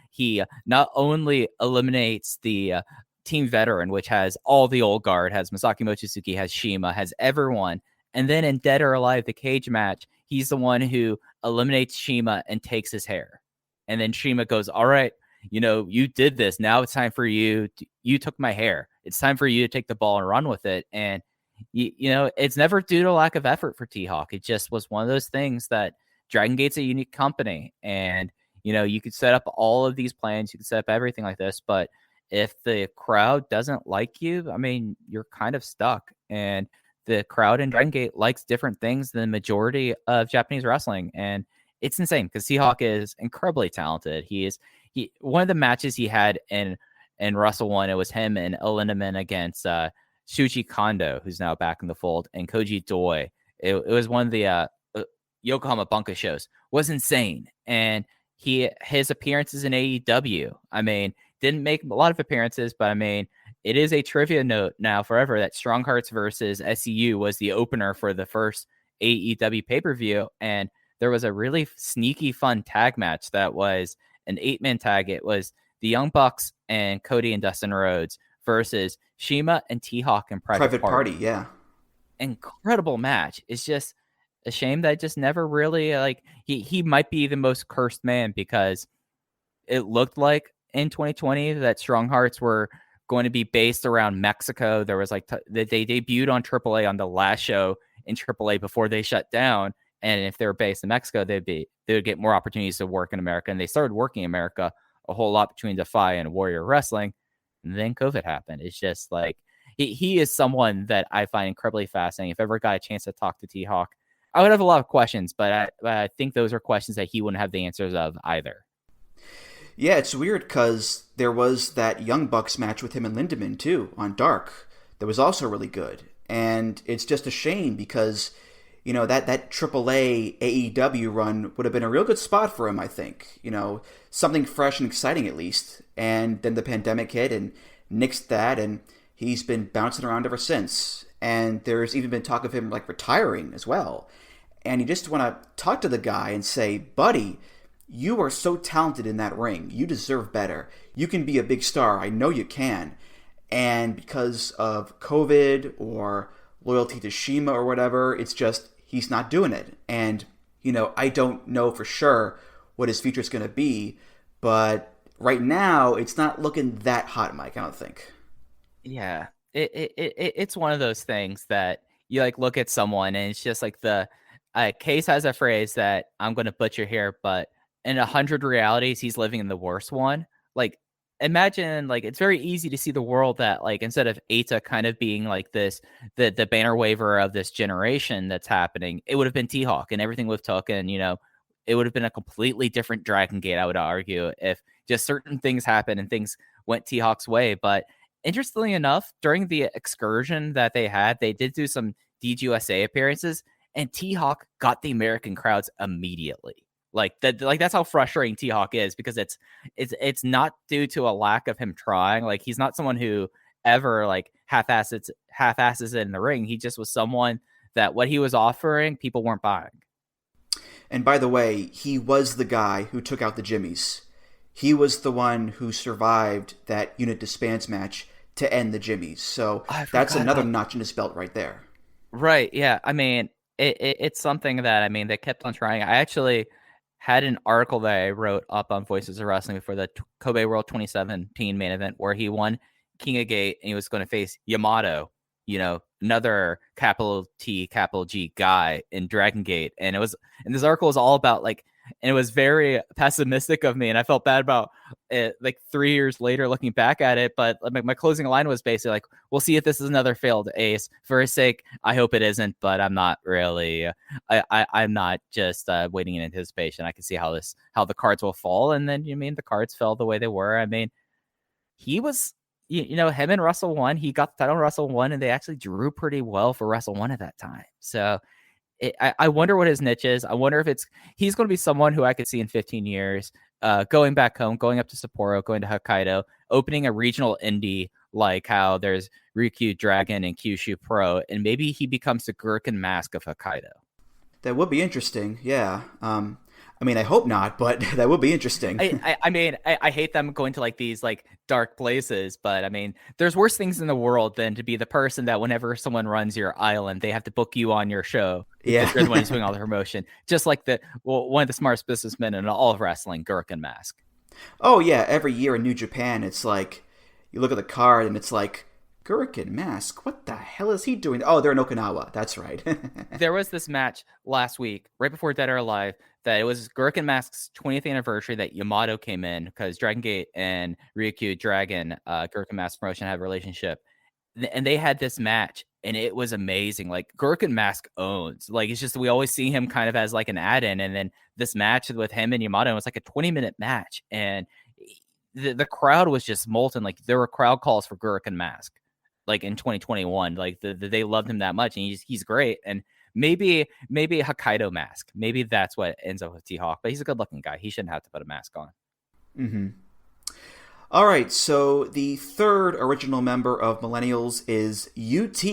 he not only eliminates the Team Veteran, which has all the old guard, has Masaki Mochizuki, has Shima, has everyone, and then in Dead or Alive, the cage match, he's the one who eliminates Shima and takes his hair. And then Shima goes, all right, you did this. Now it's time for you. You took my hair. It's time for you to take the ball and run with it. And, it's never due to lack of effort for T-Hawk. It just was one of those things that Dragon Gate's a unique company. And, you could set up all of these plans. You could set up everything like this. But if the crowd doesn't like you, I mean, you're kind of stuck. And the crowd in Dragon Gate likes different things than the majority of Japanese wrestling. And it's insane because T-Hawk is incredibly talented. One of the matches he had in Wrestle 1, it was him and Lindaman against Shuji Kondo, who's now back in the fold, and Koji Doi. It was one of the Yokohama Bunka shows. Was insane. And his appearances in AEW, I mean, didn't make a lot of appearances, but I mean, it is a trivia note now forever that Strong Hearts versus SCU was the opener for the first AEW pay-per-view, and there was a really sneaky fun tag match that was an 8-man tag. It was the Young Bucks and Cody and Dustin Rhodes versus Shima and T-Hawk and Private Party. Yeah. Incredible match. It's just a shame that just never really, like, he might be the most cursed man because it looked like in 2020 that Strong Hearts were going to be based around Mexico. There was like they debuted on AAA on the last show in AAA before they shut down. And if they were based in Mexico, they would get more opportunities to work in America. And they started working in America a whole lot between Defy and Warrior Wrestling. And then COVID happened. It's just like he is someone that I find incredibly fascinating. If ever got a chance to talk to T-Hawk, I would have a lot of questions, but I think those are questions that he wouldn't have the answers of either. Yeah, it's weird because there was that Young Bucks match with him and Lindaman too on Dark that was also really good. And it's just a shame because that AAA AEW run would have been a real good spot for him, I think. Something fresh and exciting at least. And then the pandemic hit and nixed that, and he's been bouncing around ever since. And there's even been talk of him retiring as well. And you just want to talk to the guy and say, buddy, you are so talented in that ring. You deserve better. You can be a big star. I know you can. And because of COVID or loyalty to Shima or whatever, it's just he's not doing it. And, I don't know for sure what his future is going to be. But right now, it's not looking that hot, Mike, I don't think. Yeah. It's one of those things that you look at someone and it's just the Case has a phrase that I'm going to butcher here, but in 100 realities, he's living in the worst one. Imagine it's very easy to see the world that instead of Eita kind of being the banner waver of this generation that's happening, it would have been T-Hawk and everything with Tuck, and it would have been a completely different Dragongate, I would argue, if just certain things happened and things went T-Hawk's way. But interestingly enough, during the excursion that they had, they did do some DGUSA appearances, and T-Hawk got the American crowds immediately. That's how frustrating T-Hawk is, because it's not due to a lack of him trying. He's not someone who ever half-asses it in the ring. He just was someone that what he was offering, people weren't buying. And by the way, he was the guy who took out the Jimmies. He was the one who survived that unit disbands match to end the Jimmies. So that's another notch in his belt right there. Right. Yeah. I mean, it's something that, they kept on trying. I actually had an article that I wrote up on Voices of Wrestling for the Kobe World 2017 main event where he won King of Gate and he was going to face Yamato, another capital T, capital G guy in Dragongate. And this article was all about and it was very pessimistic of me. And I felt bad about it 3 years later looking back at it. But my closing line was basically we'll see if this is another failed ace. For his sake, I hope it isn't, but I'm not really, I'm not just waiting in anticipation. I can see how the cards will fall. And then, the cards fell the way they were. He was, him and Russell 1, he got the title in Russell 1, and they actually drew pretty well for Russell 1 at that time. So I wonder what his niche is. I wonder if he's going to be someone who I could see in 15 years, going back home, going up to Sapporo, going to Hokkaido, opening a regional indie like how there's Ryukyu Dragon and Kyushu Pro, and maybe he becomes the Gurkhan Mask of Hokkaido. That would be interesting, yeah. I hope not, but that would be interesting. I hate them going to these dark places, but there's worse things in the world than to be the person that whenever someone runs your island, they have to book you on your show. Yeah, you're the one who's doing all the promotion. Just one of the smartest businessmen in all of wrestling, Gurkhan Mask. Oh yeah, every year in New Japan, it's you look at the card and it's Gurkhan Mask, what the hell is he doing? Oh, they're in Okinawa. That's right. There was this match last week, right before Dead or Alive, that it was Gurkhan Mask's 20th anniversary that Yamato came in, because Dragongate and Ryukyu Dragon, Gurkhan Mask promotion, had a relationship. And they had this match, and it was amazing. Gurkhan Mask owns. It's just we always see him kind of as an add-in, and then this match with him and Yamato was a 20-minute match, and the crowd was just molten. There were crowd calls for Gurkhan Mask. In 2021, they loved him that much, and he's great. And maybe Hokkaido Mask, maybe that's what ends up with T-Hawk. But he's a good looking guy. He shouldn't have to put a mask on. Mm-hmm. All right, so the third original member of Millenials is UT.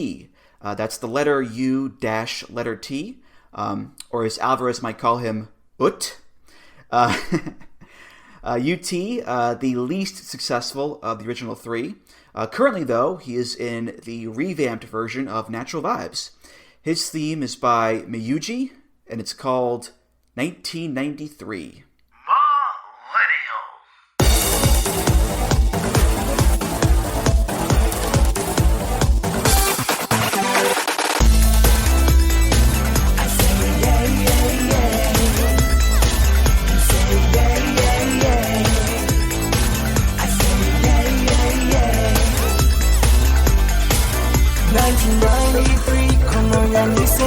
That's the letter U dash letter T, or as Alvarez might call him, UT. UT, the least successful of the original three. Currently, though, he is in the revamped version of Natural Vibes. His theme is by Miyuji, and it's called 1993. Millennials.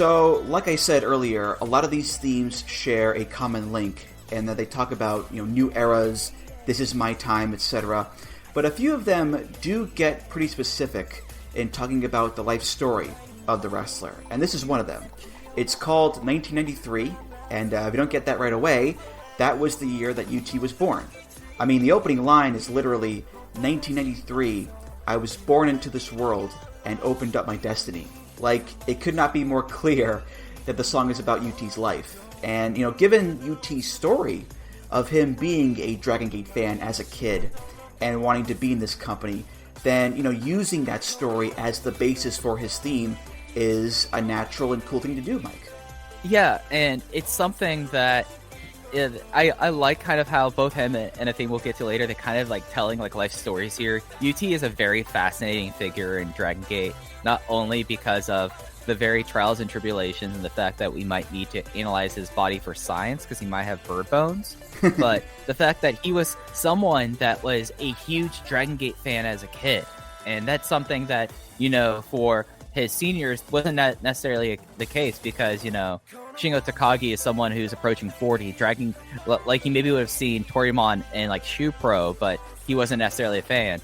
So, like I said earlier, a lot of these themes share a common link, and that they talk about, new eras, this is my time, etc. But a few of them do get pretty specific in talking about the life story of the wrestler, and this is one of them. It's called 1993, and if you don't get that right away, that was the year that UT was born. I mean, the opening line is literally, 1993, I was born into this world and opened up my destiny. Like, it could not be more clear that the song is about UT's life. And, given UT's story of him being a Dragongate fan as a kid and wanting to be in this company, then, using that story as the basis for his theme is a natural and cool thing to do, Mike. Yeah, and it's something that I like kind of how both him and a thing we'll get to later, they kind of like telling like life stories here. UT is a very fascinating figure in Dragongate, not only because of the very trials and tribulations and the fact that we might need to analyze his body for science because he might have bird bones, but the fact that he was someone that was a huge Dragongate fan as a kid. And that's something that, for his seniors wasn't that necessarily the case because, Shingo Takagi is someone who's approaching 40, like he maybe would have seen Torimon in like Shoe Pro, but he wasn't necessarily a fan.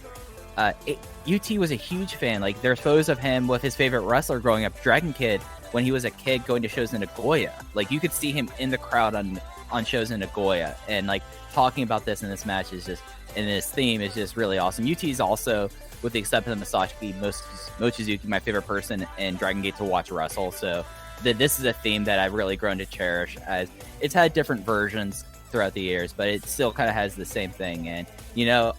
UT was a huge fan. Like, there's photos of him with his favorite wrestler growing up, Dragon Kid, when he was a kid going to shows in Nagoya. Like, you could see him in the crowd on shows in Nagoya, and like talking about this in this match is just, and this theme is just really awesome. UT is also, with the exception of Masashi Mochizuki, my favorite person in Dragongate to watch wrestle. So this is a theme that I've really grown to cherish, as it's had different versions throughout the years, but it still kind of has the same thing. And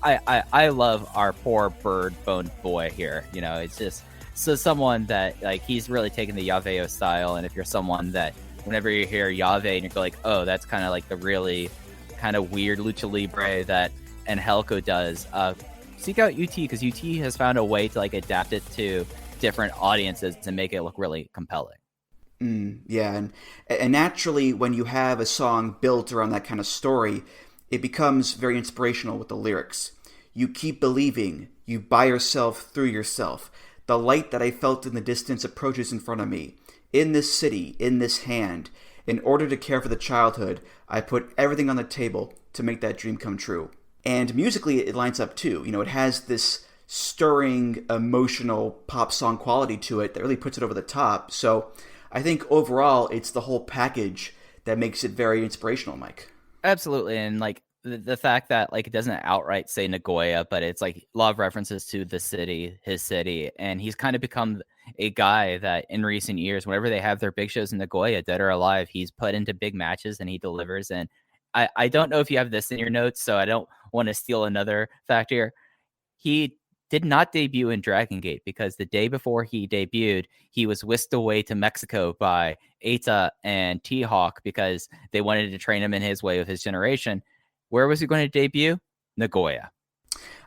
I love our poor bird boned boy here. It's just so someone that like he's really taken the Yaveo style. And if you're someone that whenever you hear Yave and you're like, oh, that's kind of like the really kind of weird lucha libre that Angelico does, seek out UT, because UT has found a way to like adapt it to different audiences to make it look really compelling. Yeah, and naturally, when you have a song built around that kind of story, it becomes very inspirational with the lyrics. You keep believing, you buy yourself through yourself. The light that I felt in the distance approaches in front of me. In this city, in this hand. In order to care for the childhood, I put everything on the table to make that dream come true. And musically, it lines up too. It has this stirring, emotional pop song quality to it that really puts it over the top. So I think overall, it's the whole package that makes it very inspirational, Mike. Absolutely. And like the fact that like it doesn't outright say Nagoya, but it's like a lot of references to the city, his city. And he's kind of become a guy that in recent years, whenever they have their big shows in Nagoya, dead or alive, he's put into big matches and he delivers. And I don't know if you have this in your notes, so I don't want to steal another fact here. He did not debut in Dragongate because the day before he debuted, he was whisked away to Mexico by Eita and T-Hawk because they wanted to train him in his way of his generation. Where was he going to debut? Nagoya.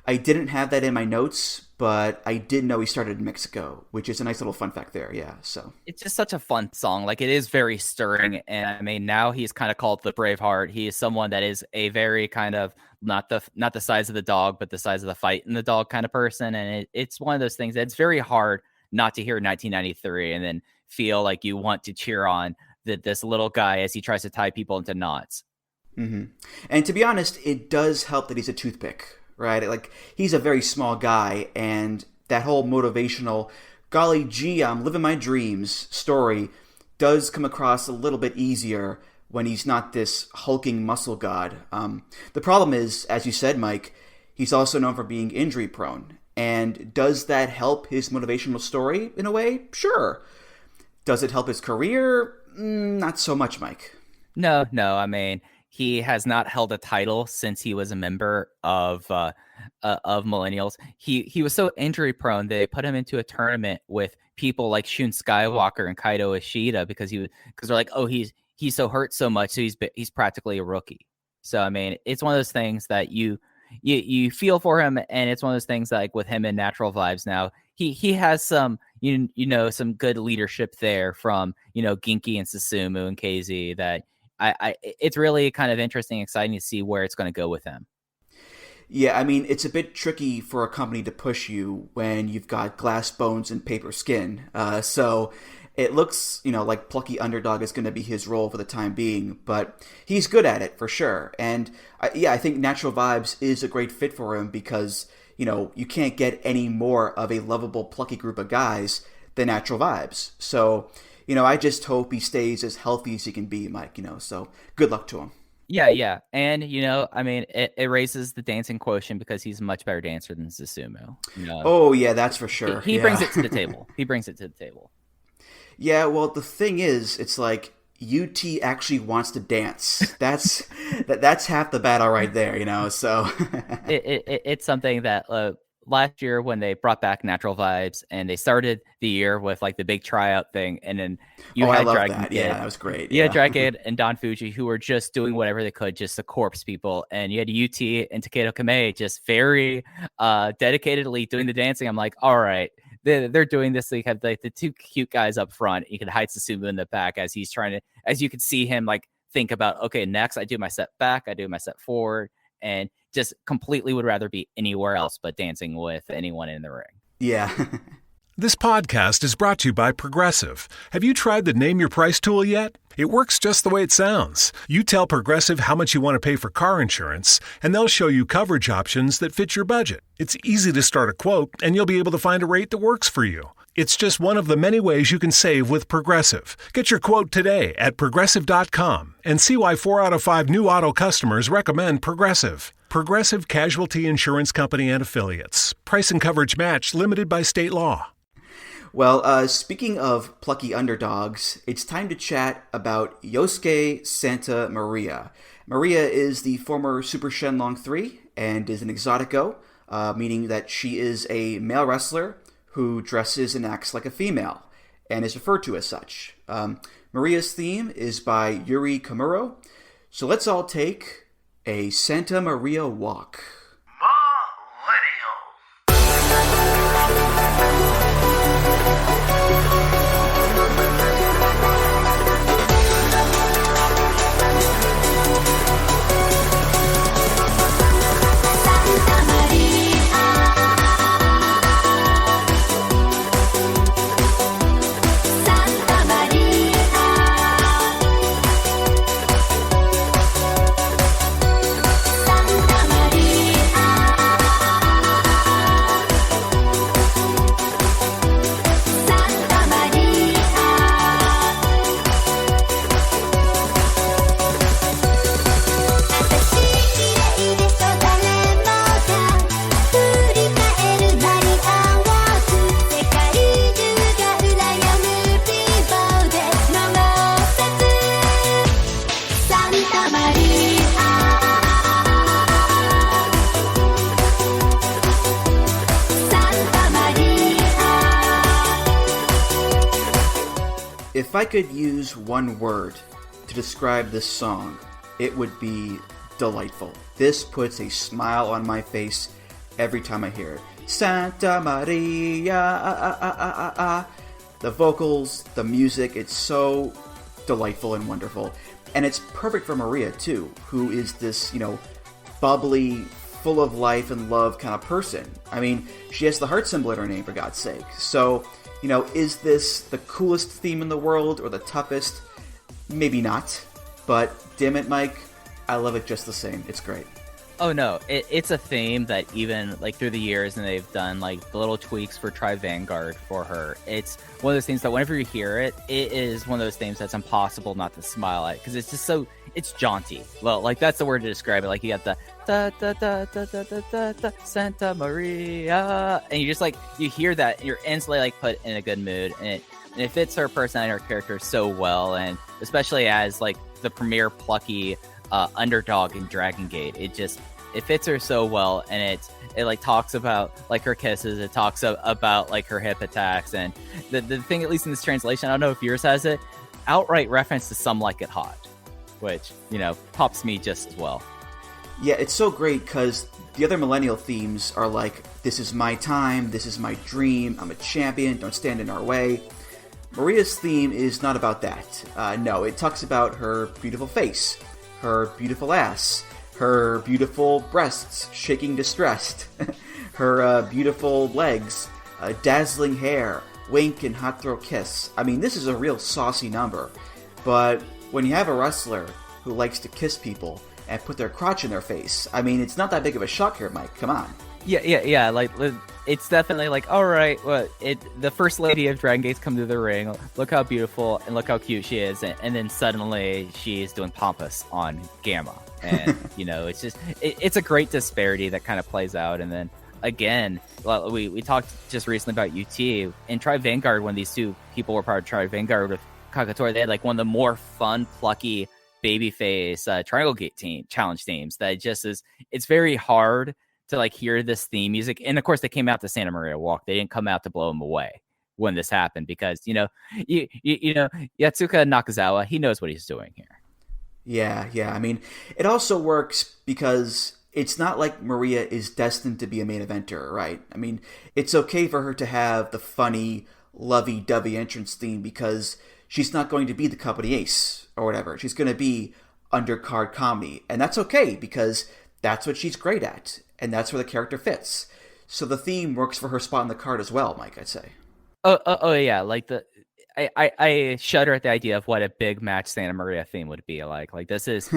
I didn't have that in my notes, but I did know he started in Mexico, which is a nice little fun fact there. Yeah, so it's just such a fun song. Like, it is very stirring, and I mean, now he's kind of called the Braveheart. He is someone that is a very kind of not the size of the dog, but the size of the fight in the dog kind of person. And it's one of those things that it's very hard not to hear 1993 and then feel like you want to cheer on this little guy as he tries to tie people into knots. Mm-hmm. And to be honest, it does help that he's a toothpick. Right? Like, he's a very small guy, and that whole motivational, golly gee, I'm living my dreams story does come across a little bit easier when he's not this hulking muscle god. The problem is, as you said, Mike, he's also known for being injury prone. And does that help his motivational story in a way? Sure. Does it help his career? Not so much, Mike. No. I mean, he has not held a title since he was a member of Millenials. He was so injury prone they put him into a tournament with people like Shun Skywalker and Kaito Ishida because they're like, oh, he's so hurt so much, so he's practically a rookie. So I mean, it's one of those things that you feel for him, and it's one of those things that, like with him in Natural Vibes now, he has some some good leadership there from Ginky and Susumu and KZ that. It's really kind of interesting, exciting to see where it's going to go with him. Yeah, I mean, it's a bit tricky for a company to push you when you've got glass bones and paper skin. So it looks, like plucky underdog is going to be his role for the time being, but he's good at it for sure. And I think Natural Vibes is a great fit for him because, you can't get any more of a lovable plucky group of guys than Natural Vibes. So, I just hope he stays as healthy as he can be, Mike, so good luck to him. Yeah. And, it raises the dancing quotient because he's a much better dancer than Susumu. Oh, yeah, that's for sure. He brings it to the table. Yeah, well, the thing is, it's like UT actually wants to dance. That's half the battle right there, so. It's something that last year when they brought back Natural Vibes and they started the year with like the big tryout thing, and then you had Dragongate. Yeah, that was great. You had Dragongate and Don Fuji who were just doing whatever they could just to corpse people, and you had UT and Takedo Kamei just very dedicatedly doing the dancing. I'm like, all right, they're doing this. They have like the two cute guys up front. You can hide Susumu in the back as he's trying to, as you can see him like think about, okay, next I do my step back, I do my step forward, and just completely would rather be anywhere else but dancing with anyone in the ring. Yeah. This podcast is brought to you by Progressive. Have you tried the Name Your Price tool yet? It works just the way it sounds. You tell Progressive how much you want to pay for car insurance, and they'll show you coverage options that fit your budget. It's easy to start a quote, and you'll be able to find a rate that works for you. It's just one of the many ways you can save with Progressive. Get your quote today at Progressive.com and see why 4 out of 5 new auto customers recommend Progressive. Progressive Casualty Insurance Company and Affiliates. Price and coverage match limited by state law. Well, speaking of plucky underdogs, it's time to chat about Yosuke Santa Maria. Maria is the former Super Shenlong 3 and is an exotico, meaning that she is a male wrestler who dresses and acts like a female, and is referred to as such. Maria's theme is by Yuri Komuro, so let's all take a Santa Maria walk. If I could use one word to describe this song, it would be delightful. This puts a smile on my face every time I hear it. Santa Maria, the vocals, the music, it's so delightful and wonderful. And it's perfect for Maria, too, who is this, bubbly, full of life and love kind of person. I mean, she has the heart symbol in her name, for God's sake. So, is this the coolest theme in the world or the toughest? Maybe not. But, damn it, Mike, I love it just the same. It's great. Oh, no. It's a theme that even, through the years, and they've done, the little tweaks for Tri Vanguard for her. It's one of those things that whenever you hear it, it is one of those themes that's impossible not to smile at. Because it's just so, it's jaunty. Well, that's the word to describe it. You got the da-da-da-da-da-da-da, Santa Maria. And you just, you hear that, and you're instantly, put in a good mood. And it fits her personality and her character so well. And especially as, the premier plucky underdog in Dragongate. It fits her so well, and it talks about her kisses. It talks about her hip attacks, and the thing, at least in this translation, I don't know if yours has it, outright reference to Some Like It Hot, which pops me just as well. Yeah, it's so great because the other millennial themes are this is my time, this is my dream, I'm a champion, don't stand in our way. Maria's theme is not about that. No, it talks about her beautiful face, her beautiful ass, her beautiful breasts shaking distressed, her beautiful legs, dazzling hair, wink and hot throw kiss. I mean, this is a real saucy number. But when you have a wrestler who likes to kiss people and put their crotch in their face, I mean, it's not that big of a shock here, Mike. Come on. Yeah. Like, it's definitely like, all right, well, the first lady of Dragongate's come to the ring. Look how beautiful and look how cute she is, and then suddenly she's doing pompous on Gamma, and it's just it's a great disparity that kind of plays out. And then again, we talked just recently about UT and Tri Vanguard when these two people were part of Tri Vanguard with Kakatora. They had like one of the more fun, plucky babyface Dragongate team challenge teams that just is. It's very hard to like hear this theme music, and of course they came out to Santa Maria Walk. They didn't come out to blow them away when this happened because Yatsuka Nakazawa, he knows what he's doing here. Yeah. I mean, it also works because it's not like Maria is destined to be a main eventer, right? I mean, it's okay for her to have the funny, lovey-dovey entrance theme because she's not going to be the company ace or whatever. She's going to be undercard comedy, and that's okay because that's what she's great at. And that's where the character fits. So the theme works for her spot on the card as well, Mike, I'd say. Oh yeah. Like I shudder at the idea of what a big match Santa Maria theme would be like. Like this is,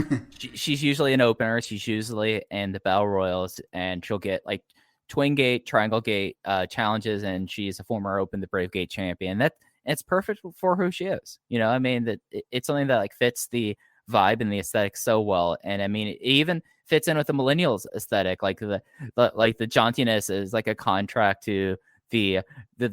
she's usually an opener. She's usually in the Battle Royals, and she'll get like Twin Gate, Triangle Gate challenges, and she's a former Open the Brave Gate champion. It's perfect for who she is. I mean that it's something that like fits the vibe and the aesthetic so well. And I mean, it even fits in with the Millenials aesthetic, like the jauntiness is like a contract to the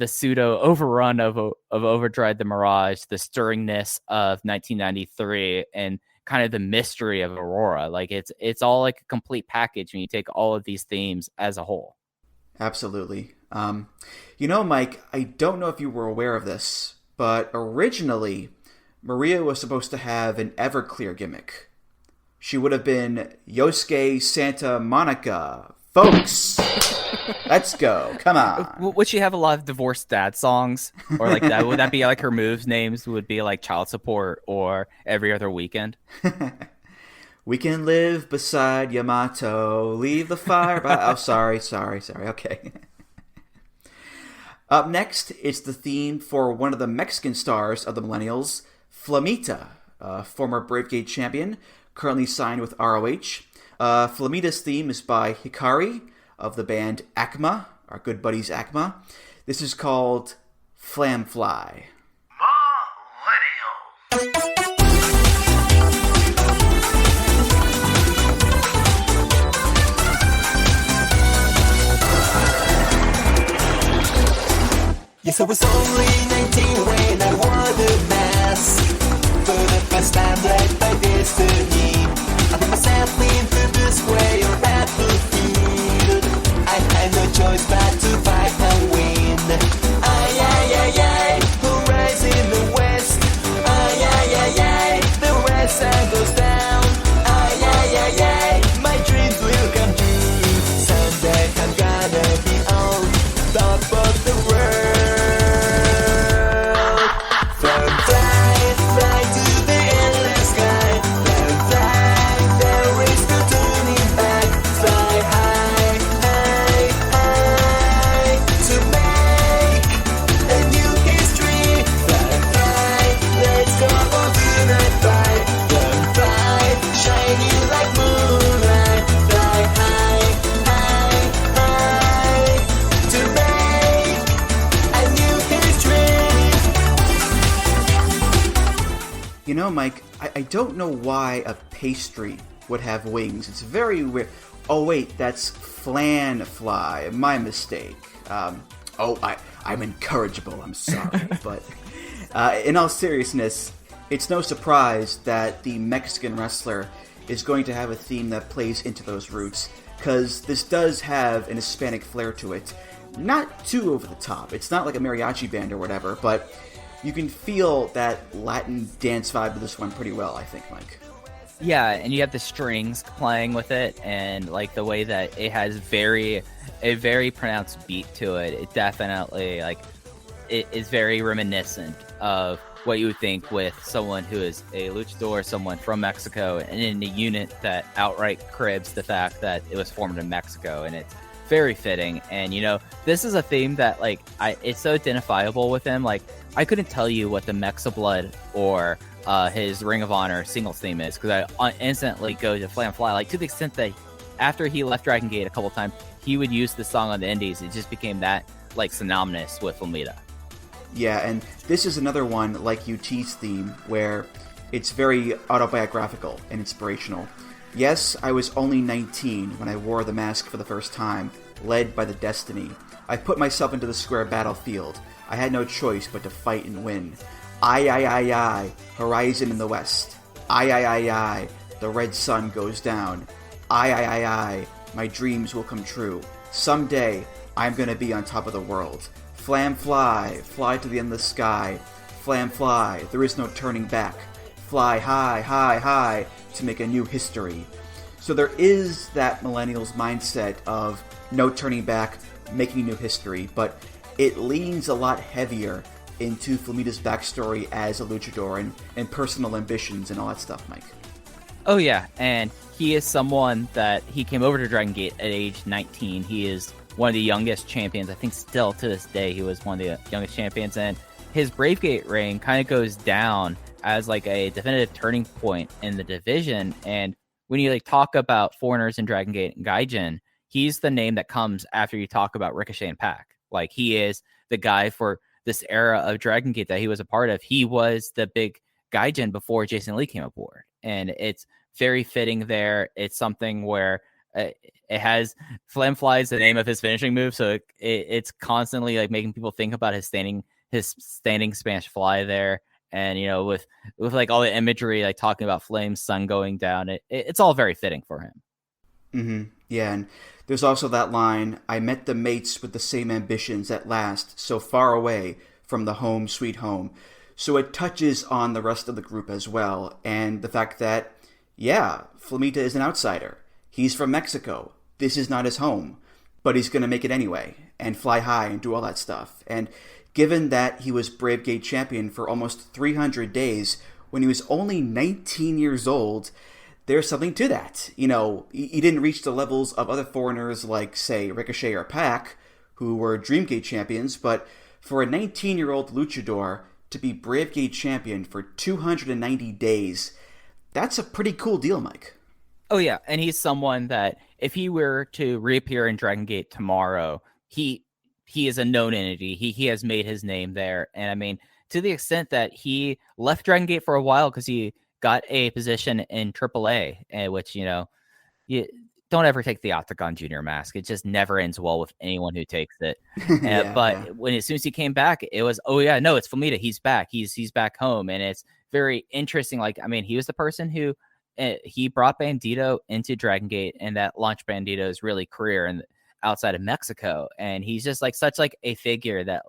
pseudo overrun of Overdrive the Mirage, the stirringness of 1993, and kind of the mystery of Aurora. Like it's all like a complete package when you take all of these themes as a whole. Absolutely. Mike, I don't know if you were aware of this, but originally Maria was supposed to have an Everclear gimmick. She would have been Yosuke Santa Monica. Folks, let's go. Come on. Would she have a lot of divorced dad songs? Or like that? Would that be like her moves names would be like Child Support or Every Other Weekend? We can live beside Yamato, leave the fire by... Oh, sorry. Okay. Up next, it's the theme for one of the Mexican stars of the Millenials, Flamita, former Bravegate champion, currently signed with ROH. Flamita's theme is by Hikari of the band Acma, our good buddies Acma. This is called Flamfly. Yes, I was only 19 when I wore the mask. For the first time led by destiny, I put myself into this way or battlefield. I had no choice but to fight and win. Ay, who rise in the west? Ay, the red sun goes down. Ay, my dreams will come true. Someday I'm gonna be on top of the world. Mike, I don't know why a pastry would have wings. It's very weird. Oh, wait, that's fly. My mistake. I'm incorrigible. I'm sorry. But in all seriousness, it's no surprise that the Mexican wrestler is going to have a theme that plays into those roots, because this does have an Hispanic flair to it. Not too over the top. It's not like a mariachi band or whatever, but you can feel that Latin dance vibe of this one pretty well, I think, Mike. Yeah, and you have the strings playing with it, and like the way that it has a very pronounced beat to it. It definitely it is very reminiscent of what you would think with someone who is a luchador, someone from Mexico, and in a unit that outright cribs the fact that it was formed in Mexico, and it's very fitting. And this is a theme that it's so identifiable with him. Like, I couldn't tell you what the Mexa Blood or his Ring of Honor singles theme is, because I instantly go to Flam Fly, like, to the extent that after he left Dragongate a couple times, he would use the song on the indies. It just became that synonymous with Flamita. Yeah, and this is another one like UT's theme where it's very autobiographical and inspirational. Yes, I was only 19 when I wore the mask for the first time, led by the destiny. I put myself into the square battlefield. I had no choice but to fight and win. I, horizon in the west. I, the red sun goes down. I, my dreams will come true. Someday, I'm gonna be on top of the world. Flam fly to the endless sky. Flam fly, there is no turning back. Fly high, to make a new history. So there is that Millennials mindset of no turning back, making new history, but it leans a lot heavier into Flamita's backstory as a luchador and personal ambitions and all that stuff, Mike. Oh yeah, and he is someone that he came over to Dragongate at age 19. He is one of the youngest champions. I think still to this day he was one of the youngest champions, and his Bravegate reign kind of goes down as a definitive turning point in the division. And when you talk about foreigners in Dragongate and Gaijin, he's the name that comes after you talk about Ricochet and Pac. He is the guy for this era of Dragongate that he was a part of. He was the big Gaijin before Jason Lee came aboard, and it's very fitting there. It's something where it has Flam Fly is the name of his finishing move, so it's constantly making people think about his standing Spanish fly there. And with all the imagery talking about flames, sun going down, it's all very fitting for him. Mm-hmm. Yeah, and there's also that line, I met the mates with the same ambitions at last, so far away from the home sweet home. So it touches on the rest of the group as well, and the fact that, yeah, Flamita is an outsider. He's from Mexico. This is not his home, but he's going to make it anyway and fly high and do all that stuff. And given that he was Bravegate champion for almost 300 days when he was only 19 years old, there's something to that. He didn't reach the levels of other foreigners like, say, Ricochet or Pac, who were Dreamgate champions, but for a 19-year-old luchador to be Bravegate champion for 290 days, that's a pretty cool deal, Mike. Oh, yeah, and he's someone that if he were to reappear in Dragongate tomorrow, he is a known entity. He has made his name there. And I mean, to the extent that he left Dragongate for a while because he got a position in AAA, which, you don't ever take the Octagon Junior mask. It just never ends well with anyone who takes it. When as soon as he came back, it was, oh yeah, no, it's Flamita. He's back. He's back home. And it's very interesting. He was the person who he brought Bandito into Dragongate, and that launched Bandito's really career and outside of Mexico. And he's just such a figure that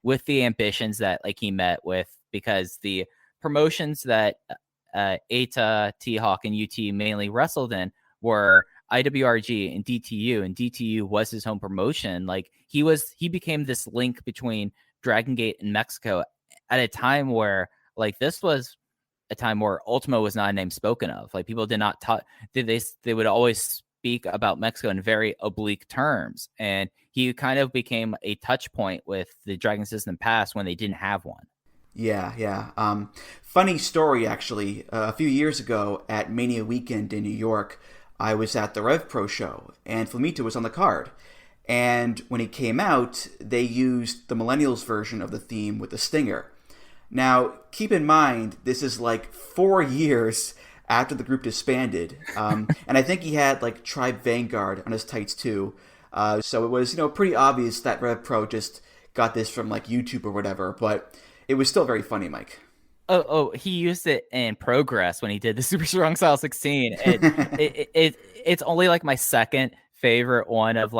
with the ambitions that he met with, because the promotions that Eita, T-Hawk, and UT mainly wrestled in were IWRG and DTU was his home promotion. He became this link between Dragongate and Mexico at a time where this was a time where Ultimo was not a name spoken of. People did not talk. They would always speak about Mexico in very oblique terms, and he kind of became a touch point with the Dragon System past when they didn't have one. Yeah. Funny story, actually. A few years ago at Mania Weekend in New York, I was at the Rev Pro show, and Flamita was on the card. And when he came out, they used the Millennials version of the theme with the Stinger. Now, keep in mind, this is 4 years after the group disbanded. And I think he had Tribe Vanguard on his tights too. So it was, pretty obvious that Rev Pro just got this from YouTube or whatever, but it was still very funny, Mike. Oh, he used it in Progress when he did the Super Strong Style 16. It's only my second favorite one of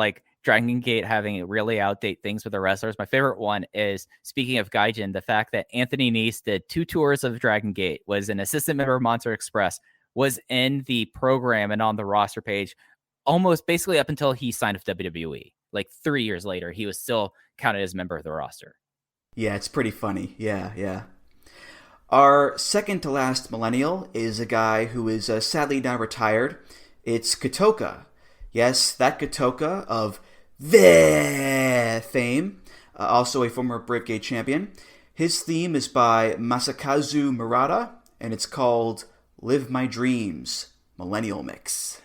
Dragongate having really outdate things with the wrestlers. My favorite one is, speaking of Gaijin, the fact that Anthony Nese did 2 tours of Dragongate, was an assistant member of Monster Express, was in the program and on the roster page almost basically up until he signed with WWE. 3 years later, he was still counted as a member of the roster. Yeah, it's pretty funny. Yeah. Our second to last millennial is a guy who is sadly now retired. It's Kotoka. Yes, that Kotoka of the fame, also a former Brave Gate champion. His theme is by Masakazu Murata, and it's called Live My Dreams, Millennial Mix.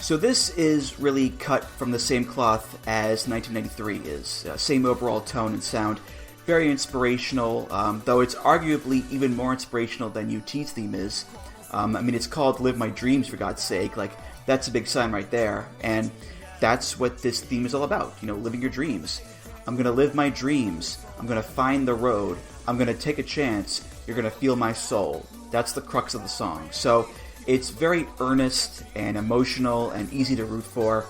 So this is really cut from the same cloth as 1993 is. Same overall tone and sound. Very inspirational, though it's arguably even more inspirational than UT's theme is. I mean, it's called Live My Dreams, for God's sake. Like, that's a big sign right there. And that's what this theme is all about, living your dreams. I'm going to live my dreams. I'm going to find the road. I'm going to take a chance. You're going to feel my soul. That's the crux of the song. So it's very earnest and emotional and easy to root for.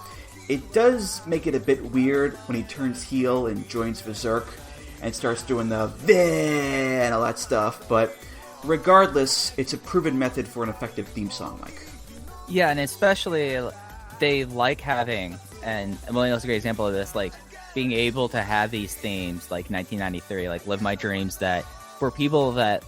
It does make it a bit weird when he turns heel and joins Berserk and starts doing the "Veh" and all that stuff, but regardless, it's a proven method for an effective theme song, Mike. Yeah, and especially they like having, and Millennials is a great example of this, like being able to have these themes like 1993, like Live My Dreams, that for people that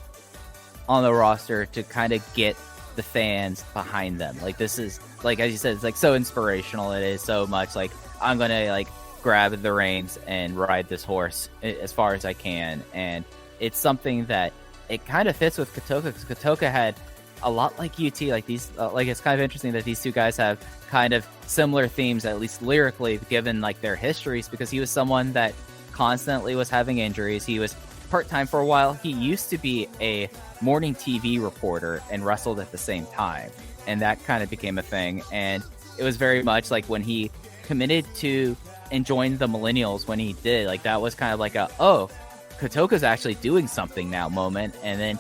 on the roster to kind of get the fans behind them. Like, this is, like, as you said, it's like so inspirational. It is so much like, I'm gonna like grab the reins and ride this horse as far as I can. And it's something that it kind of fits with Kotoka, because Kotoka had a lot like UT, like these like, it's kind of interesting that these two guys have kind of similar themes, at least lyrically, given like their histories, because he was someone that constantly was having injuries. He was part-time for a while. He used to be a morning TV reporter and wrestled at the same time, and that kind of became a thing. And it was very much like when he committed to and joined the Millennials, when he did, like, that was kind of like a, oh, Kotoka's actually doing something now moment. And then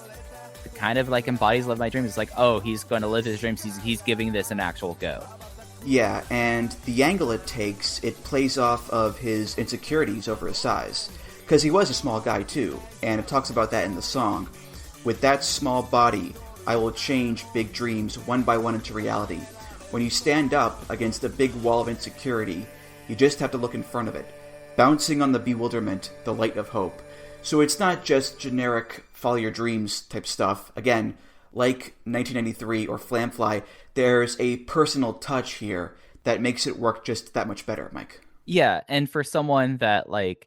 it kind of like embodies Live My Dreams. It's like, oh, he's going to live his dreams. He's giving this an actual go. Yeah, and the angle it takes, it plays off of his insecurities over his size. Because he was a small guy too, and it talks about that in the song. With that small body, I will change big dreams one by one into reality. When you stand up against a big wall of insecurity, you just have to look in front of it, bouncing on the bewilderment, the light of hope. So it's not just generic follow your dreams type stuff. Again, like 1993 or Flamfly, there's a personal touch here that makes it work just that much better, Mike. Yeah, and for someone that, like,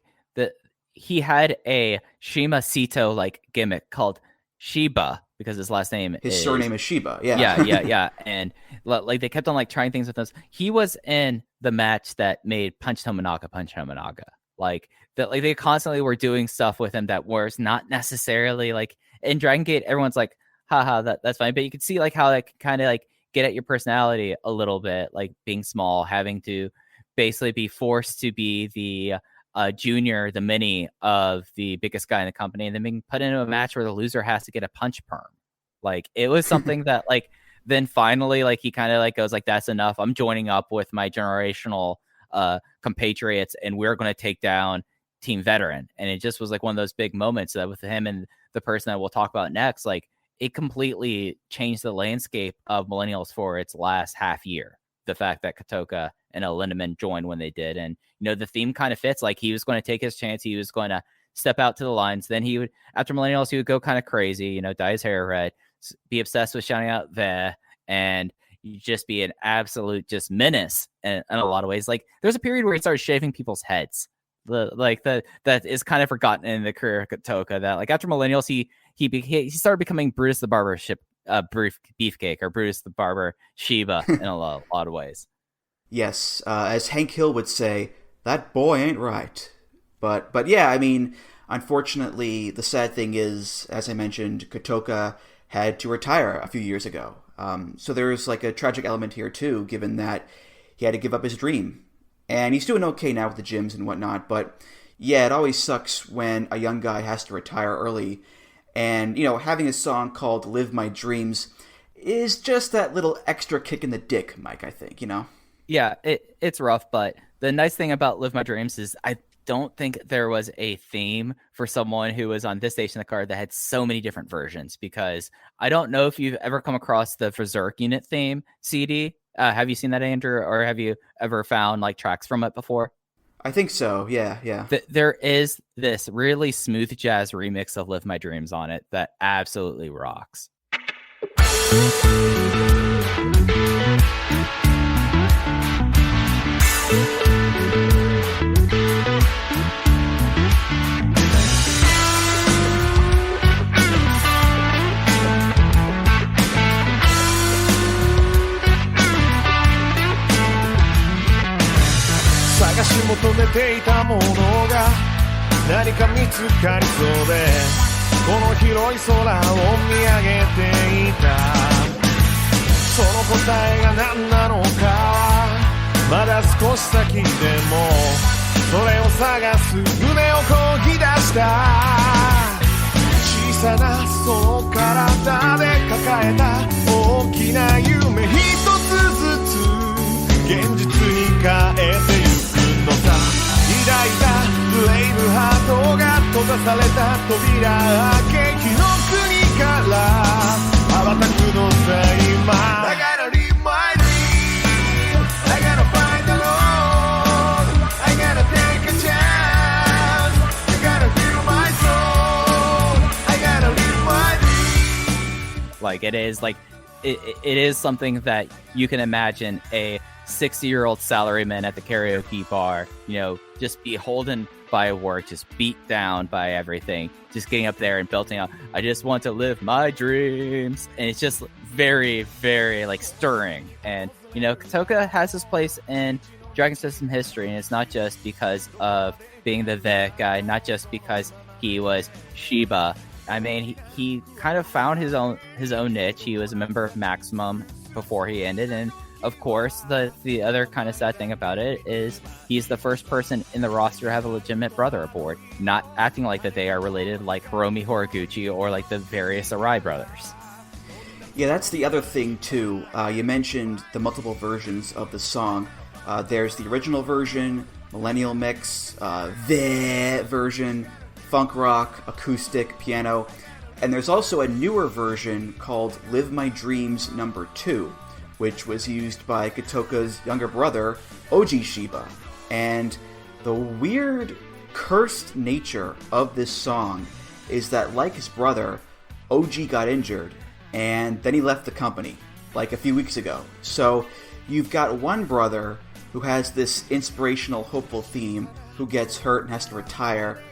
he had a Shima Sito like gimmick called Shiba, because his last name his surname is Shiba. Yeah. And like they kept on like trying things with us. He was in the match that made Punch Tominaga. Like that, like they constantly were doing stuff with him that was not necessarily like in Dragongate. Everyone's like, haha, that's fine. But you could see like how that kind of like get at your personality a little bit, like being small, having to basically be forced to be the junior, the mini of the biggest guy in the company, and then being put into a match where the loser has to get a punch perm. Like, it was something that like then finally like he kind of like goes like, that's enough. I'm joining up with my generational compatriots, and we're going to take down Team Veteran. And it just was like one of those big moments that with him and the person that we'll talk about next, like it completely changed the landscape of Millennials for its last half year. The fact that Kotoka and Lindaman joined when they did. And, you know, the theme kind of fits. Like, he was going to take his chance. He was going to step out to the lines. Then he would, after Millennials, he would go kind of crazy, dye his hair red, be obsessed with shouting out "the," and you just be an absolute just menace in a lot of ways. Like there's a period where he started shaving people's heads. That is kind of forgotten in the career of Kotoka. That like after Millennials, he started becoming Brutus the Barber Beefcake, or Brutus the Barber Sheba in a lot of ways. Yes, as Hank Hill would say, that boy ain't right. But yeah, I mean, unfortunately, the sad thing is, as I mentioned, Kotoka had to retire a few years ago. So there's like a tragic element here too, given that he had to give up his dream. And he's doing okay now with the gyms and whatnot, but yeah, it always sucks when a young guy has to retire early. And, having a song called Live My Dreams is just that little extra kick in the dick, Mike, I think, Yeah, it's rough, but the nice thing about Live My Dreams is I don't think there was a theme for someone who was on this station of the card that had so many different versions, because I don't know if you've ever come across the Berserk Unit theme CD. Have you seen that, Andrew, or have you ever found like tracks from it before? I think so. Yeah. There is this really smooth jazz remix of Live My Dreams on it that absolutely rocks. 探し求めていたものが何か見つかりそうで、この広い空を見上げていた。その答えが何なのかはまだ少し先でも、それを探す船を漕ぎ出した。小さなその体で抱えた大きな夢一つずつ現実に変えてゆくのさ。抱いたブレイブハートが閉ざされた扉開け、火の国から羽ばたくのさ今。I gotta live my dream, I gotta find the road, I gotta take a chance, I gotta feel my soul, I gotta live my dream. Like it is something that you can imagine a 60-year-old salaryman at the karaoke bar, just beholden by work, just beat down by everything, just getting up there and belting out, I just want to live my dreams. And it's just very, very like stirring. And, Kotoka has his place in Dragon System history. And it's not just because of being the guy, not just because he was Sheba. I mean, he kind of found his own niche. He was a member of Maximum before he ended, and of course, the other kind of sad thing about it is he's the first person in the roster to have a legitimate brother aboard, not acting like that they are related like Hiromi Horiguchi or like the various Arai brothers. Yeah, that's the other thing too. You mentioned the multiple versions of the song. There's the original version, millennial mix, the version, funk rock, acoustic, piano, and there's also a newer version called Live My Dreams No. 2. Which was used by Kotoka's younger brother, Oji Shiba. And the weird, cursed nature of this song is that, like his brother, Oji got injured, and then he left the company, like a few weeks ago. So you've got one brother who has this inspirational, hopeful theme, who gets hurt and has to retire.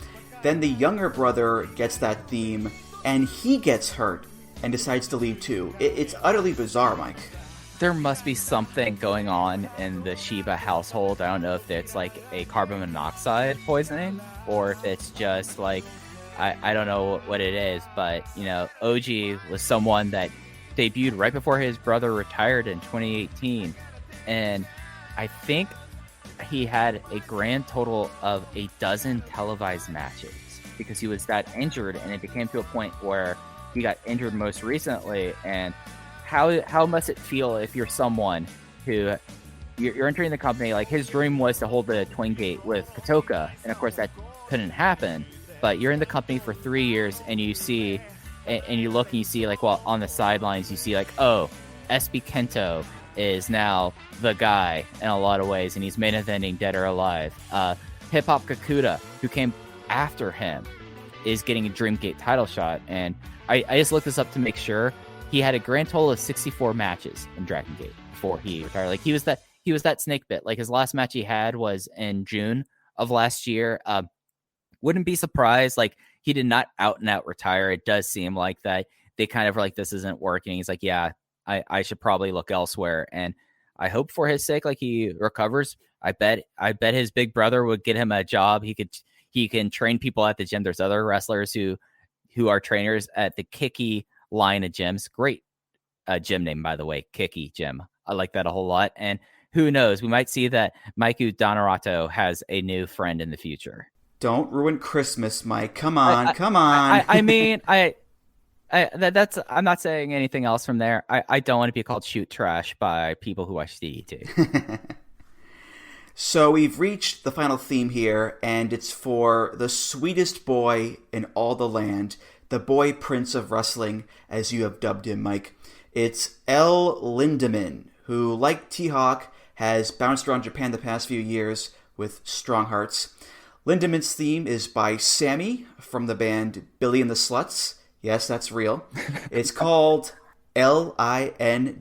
Then the younger brother gets that theme, and he gets hurt and decides to leave too. It's utterly bizarre, Mike. There must be something going on in the Shiba household. I don't know if it's like a carbon monoxide poisoning or if it's just like, I don't know what it is, but Oji was someone that debuted right before his brother retired in 2018. And I think he had a grand total of 12 televised matches because he was that injured, and it became to a point where he got injured most recently. And how must it feel if you're someone who you're entering the company, like his dream was to hold the Twin Gate with Kotoka, and of course that couldn't happen, but you're in the company for 3 years and you see and you look and you see like, well, on the sidelines you see like, oh, SB Kento is now the guy in a lot of ways, and he's main eventing Dead or Alive. Hip Hop Kakuta, who came after him is getting a Dreamgate title shot. And I just looked this up to make sure. He had a grand total of 64 matches in Dragon Gate before he retired. Like he was that snake bit. Like his last match he had was in June of last year. Wouldn't be surprised. Like he did not out and out retire. It does seem like that they kind of were like, this isn't working. He's like, yeah, I should probably look elsewhere. And I hope for his sake, like he recovers. I bet his big brother would get him a job. He can train people at the gym. There's other wrestlers who are trainers at the Kiki line of gyms. Great gym name, by the way, Kiki Gym. I like that a whole lot. And who knows, we might see that Maiku Donorato has a new friend in the future. Don't ruin Christmas, Mike. Come on, come on. I mean, that's I'm not saying anything else from there. I don't want to be called shoot trash by people who watch DDT. So we've reached the final theme here, and it's for the sweetest boy in all the land, the boy prince of wrestling, as you have dubbed him, Mike. It's L. Lindaman, who, like T-Hawk, has bounced around Japan the past few years with Strong Hearts. Lindaman's theme is by Sammy from the band Billy and the Sluts. Yes, that's real. It's called Linda.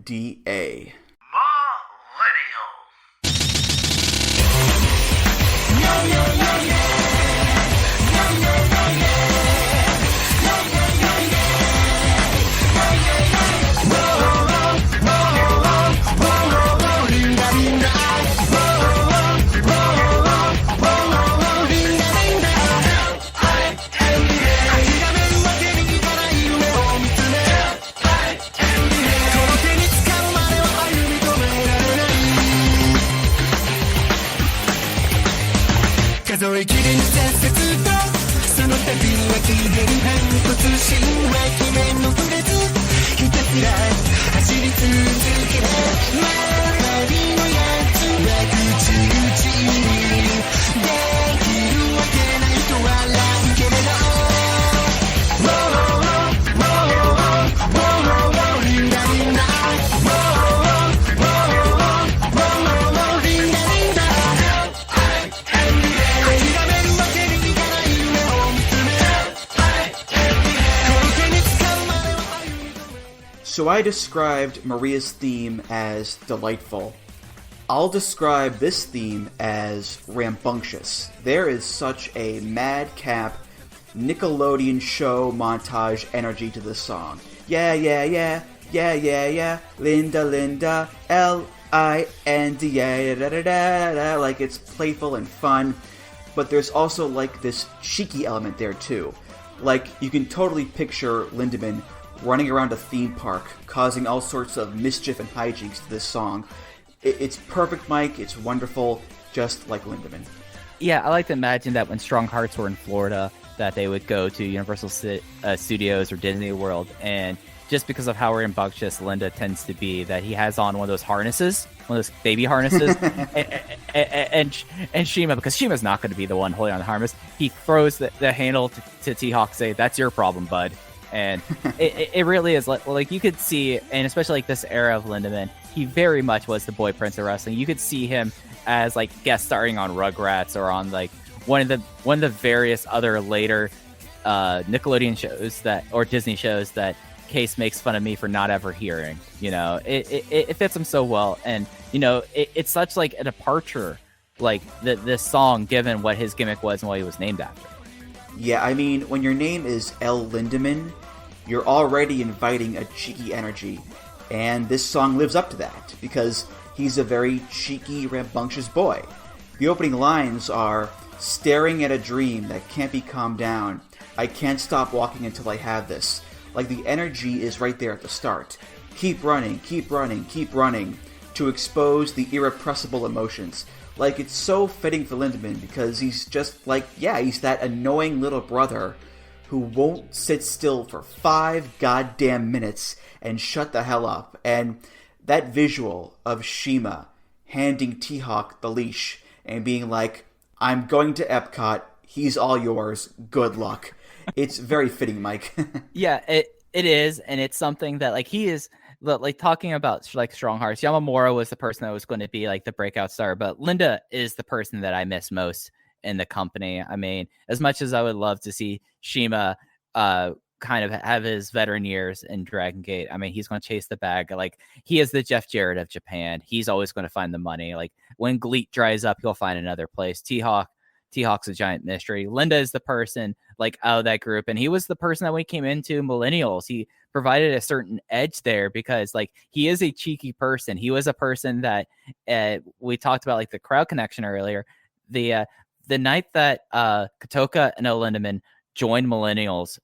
So I described Maria's theme as delightful. I'll describe this theme as rambunctious. There is such a madcap Nickelodeon show montage energy to this song. Yeah, yeah, yeah, yeah, yeah, yeah, Linda, Linda, Linda, yeah, da da da da. Like, it's playful and fun, but there's also like this cheeky element there too. Like, you can totally picture Lindaman running around a theme park, causing all sorts of mischief and hijinks to this song. It's perfect, Mike. It's wonderful, just like Lindaman. Yeah, I like to imagine that when Strong Hearts were in Florida, that they would go to Universal Studios or Disney World, and just because of how rambunctious Linda tends to be, that he has on one of those harnesses, one of those baby harnesses, and Shima, because Shima's not going to be the one holding on the harness, he throws the handle to T-Hawk, say, "That's your problem, bud." And it really is like you could see, and especially like this era of Lindaman, he very much was the boy prince of wrestling. You could see him as like guest starring on Rugrats or on like one of the various other later Nickelodeon shows or Disney shows that Case makes fun of me for not ever hearing. You know, it fits him so well, and you know, it's such like a departure, like this song, given what his gimmick was and what he was named after. Yeah, I mean, when your name is L. Lindaman, you're already inviting a cheeky energy, and this song lives up to that, because he's a very cheeky, rambunctious boy. The opening lines are, "Staring at a dream that can't be calmed down. I can't stop walking until I have this." Like, the energy is right there at the start. Keep running, keep running, keep running, to expose the irrepressible emotions. Like, it's so fitting for Lindaman, because he's just like, yeah, he's that annoying little brother who won't sit still for 5 goddamn minutes and shut the hell up. And that visual of Shima handing T-Hawk the leash and being like, "I'm going to Epcot, he's all yours, good luck." It's very fitting, Mike. Yeah, it is, and it's something that like he is like talking about like Strong Hearts. Yamamura was the person that was going to be like the breakout star, but Linda is the person that I miss most in the company. I mean, as much as I would love to see Shima kind of have his veteran years in Dragongate, I mean, he's going to chase the bag. Like, he is the Jeff Jarrett of Japan. He's always going to find the money. Like, when Gleet dries up, he'll find another place. T-Hawk's a giant mystery. Linda is the person like out of that group, and he was the person that when he came into Millennials, he provided a certain edge there because like he is a cheeky person. He was a person that we talked about like the crowd connection earlier. The night that Kotoka and Lindaman joined Millennials,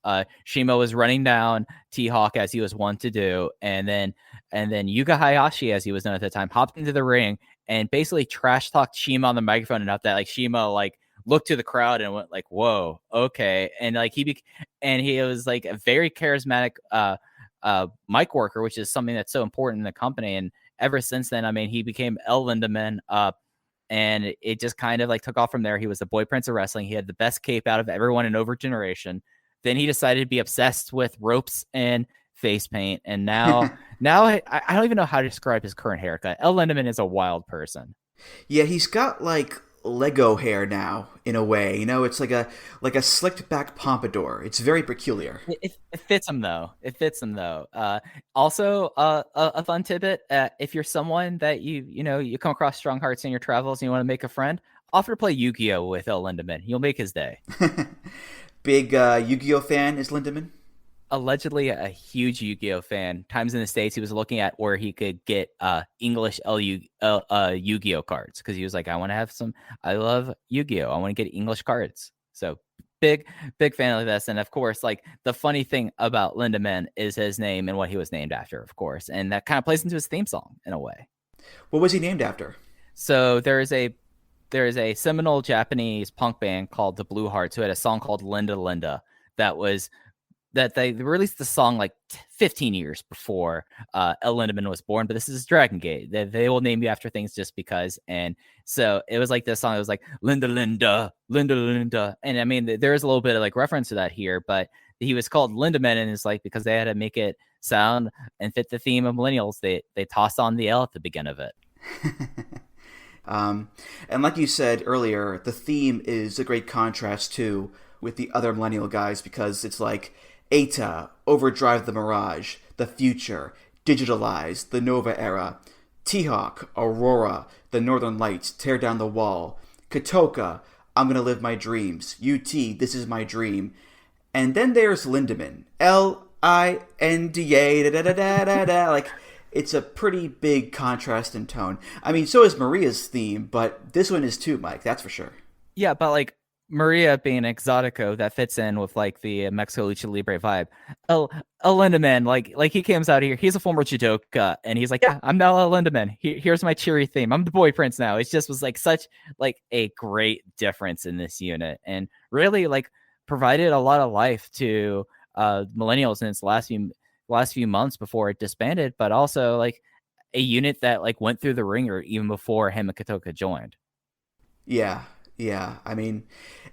Shima was running down T-Hawk as he was wont to do, and then Yuga Hayashi, as he was known at the time, hopped into the ring and basically trash talked Shima on the microphone enough that like Shima like looked to the crowd and went like, "Whoa, okay," and like he was like a very charismatic mic worker, which is something that's so important in the company. And ever since then, I mean, he became El Lindaman. And it just kind of like took off from there. He was the boy prince of wrestling. He had the best cape out of everyone in Over Generation. Then he decided to be obsessed with ropes and face paint. And now I don't even know how to describe his current haircut. El Lindaman is a wild person. Yeah, he's got like Lego hair now in a way. You know, it's like a slicked back pompadour. It's very peculiar. It fits him though. Also, a fun tidbit: if you're someone that you come across strong hearts in your travels and you want to make a friend, offer to play Yu-Gi-Oh with El Lindaman. You'll make his day. Big Yu-Gi-Oh fan is Lindaman? Allegedly a huge Yu-Gi-Oh fan. Times in the States, he was looking at where he could get English Yu-Gi-Oh cards because he was like, I love Yu-Gi-Oh. I want to get English cards. So big fan of this. And of course, like the funny thing about Lindaman is his name and what he was named after, of course. And that kind of plays into his theme song in a way. What was he named after? So there is a seminal Japanese punk band called the Blue Hearts who had a song called Linda Linda that they released the song like 15 years before El Lindaman was born, but this is Dragongate. They will name you after things just because. And so it was like this song. It was like Linda, Linda, Linda, Linda. And I mean, there is a little bit of like reference to that here, but he was called Lindaman, and it's like because they had to make it sound and fit the theme of Millennials, they tossed on the L at the beginning of it. And like you said earlier, the theme is a great contrast too with the other Millennial guys because it's like Eita, Overdrive the Mirage, The Future, Digitalize, The Nova Era, T-Hawk, Aurora, The Northern Lights, Tear Down the Wall, Kotoka, I'm Gonna Live My Dreams, UT, This Is My Dream, and then there's Lindaman, Linda, da-da-da-da-da-da, like, it's a pretty big contrast in tone. I mean, so is Maria's theme, but this one is too, Mike, that's for sure. Yeah, but like, Maria being exotico, that fits in with like the Mexico Lucha Libre vibe. El Lindaman, like he comes out here. He's a former judoka, and he's like, yeah, I'm now El Lindaman. Here's my cheery theme. I'm the boy prince now. It just was like such like a great difference in this unit, and really like provided a lot of life to Millennials in its last few months before it disbanded, but also like a unit that like went through the ringer even before him and Kotoka joined. Yeah, I mean,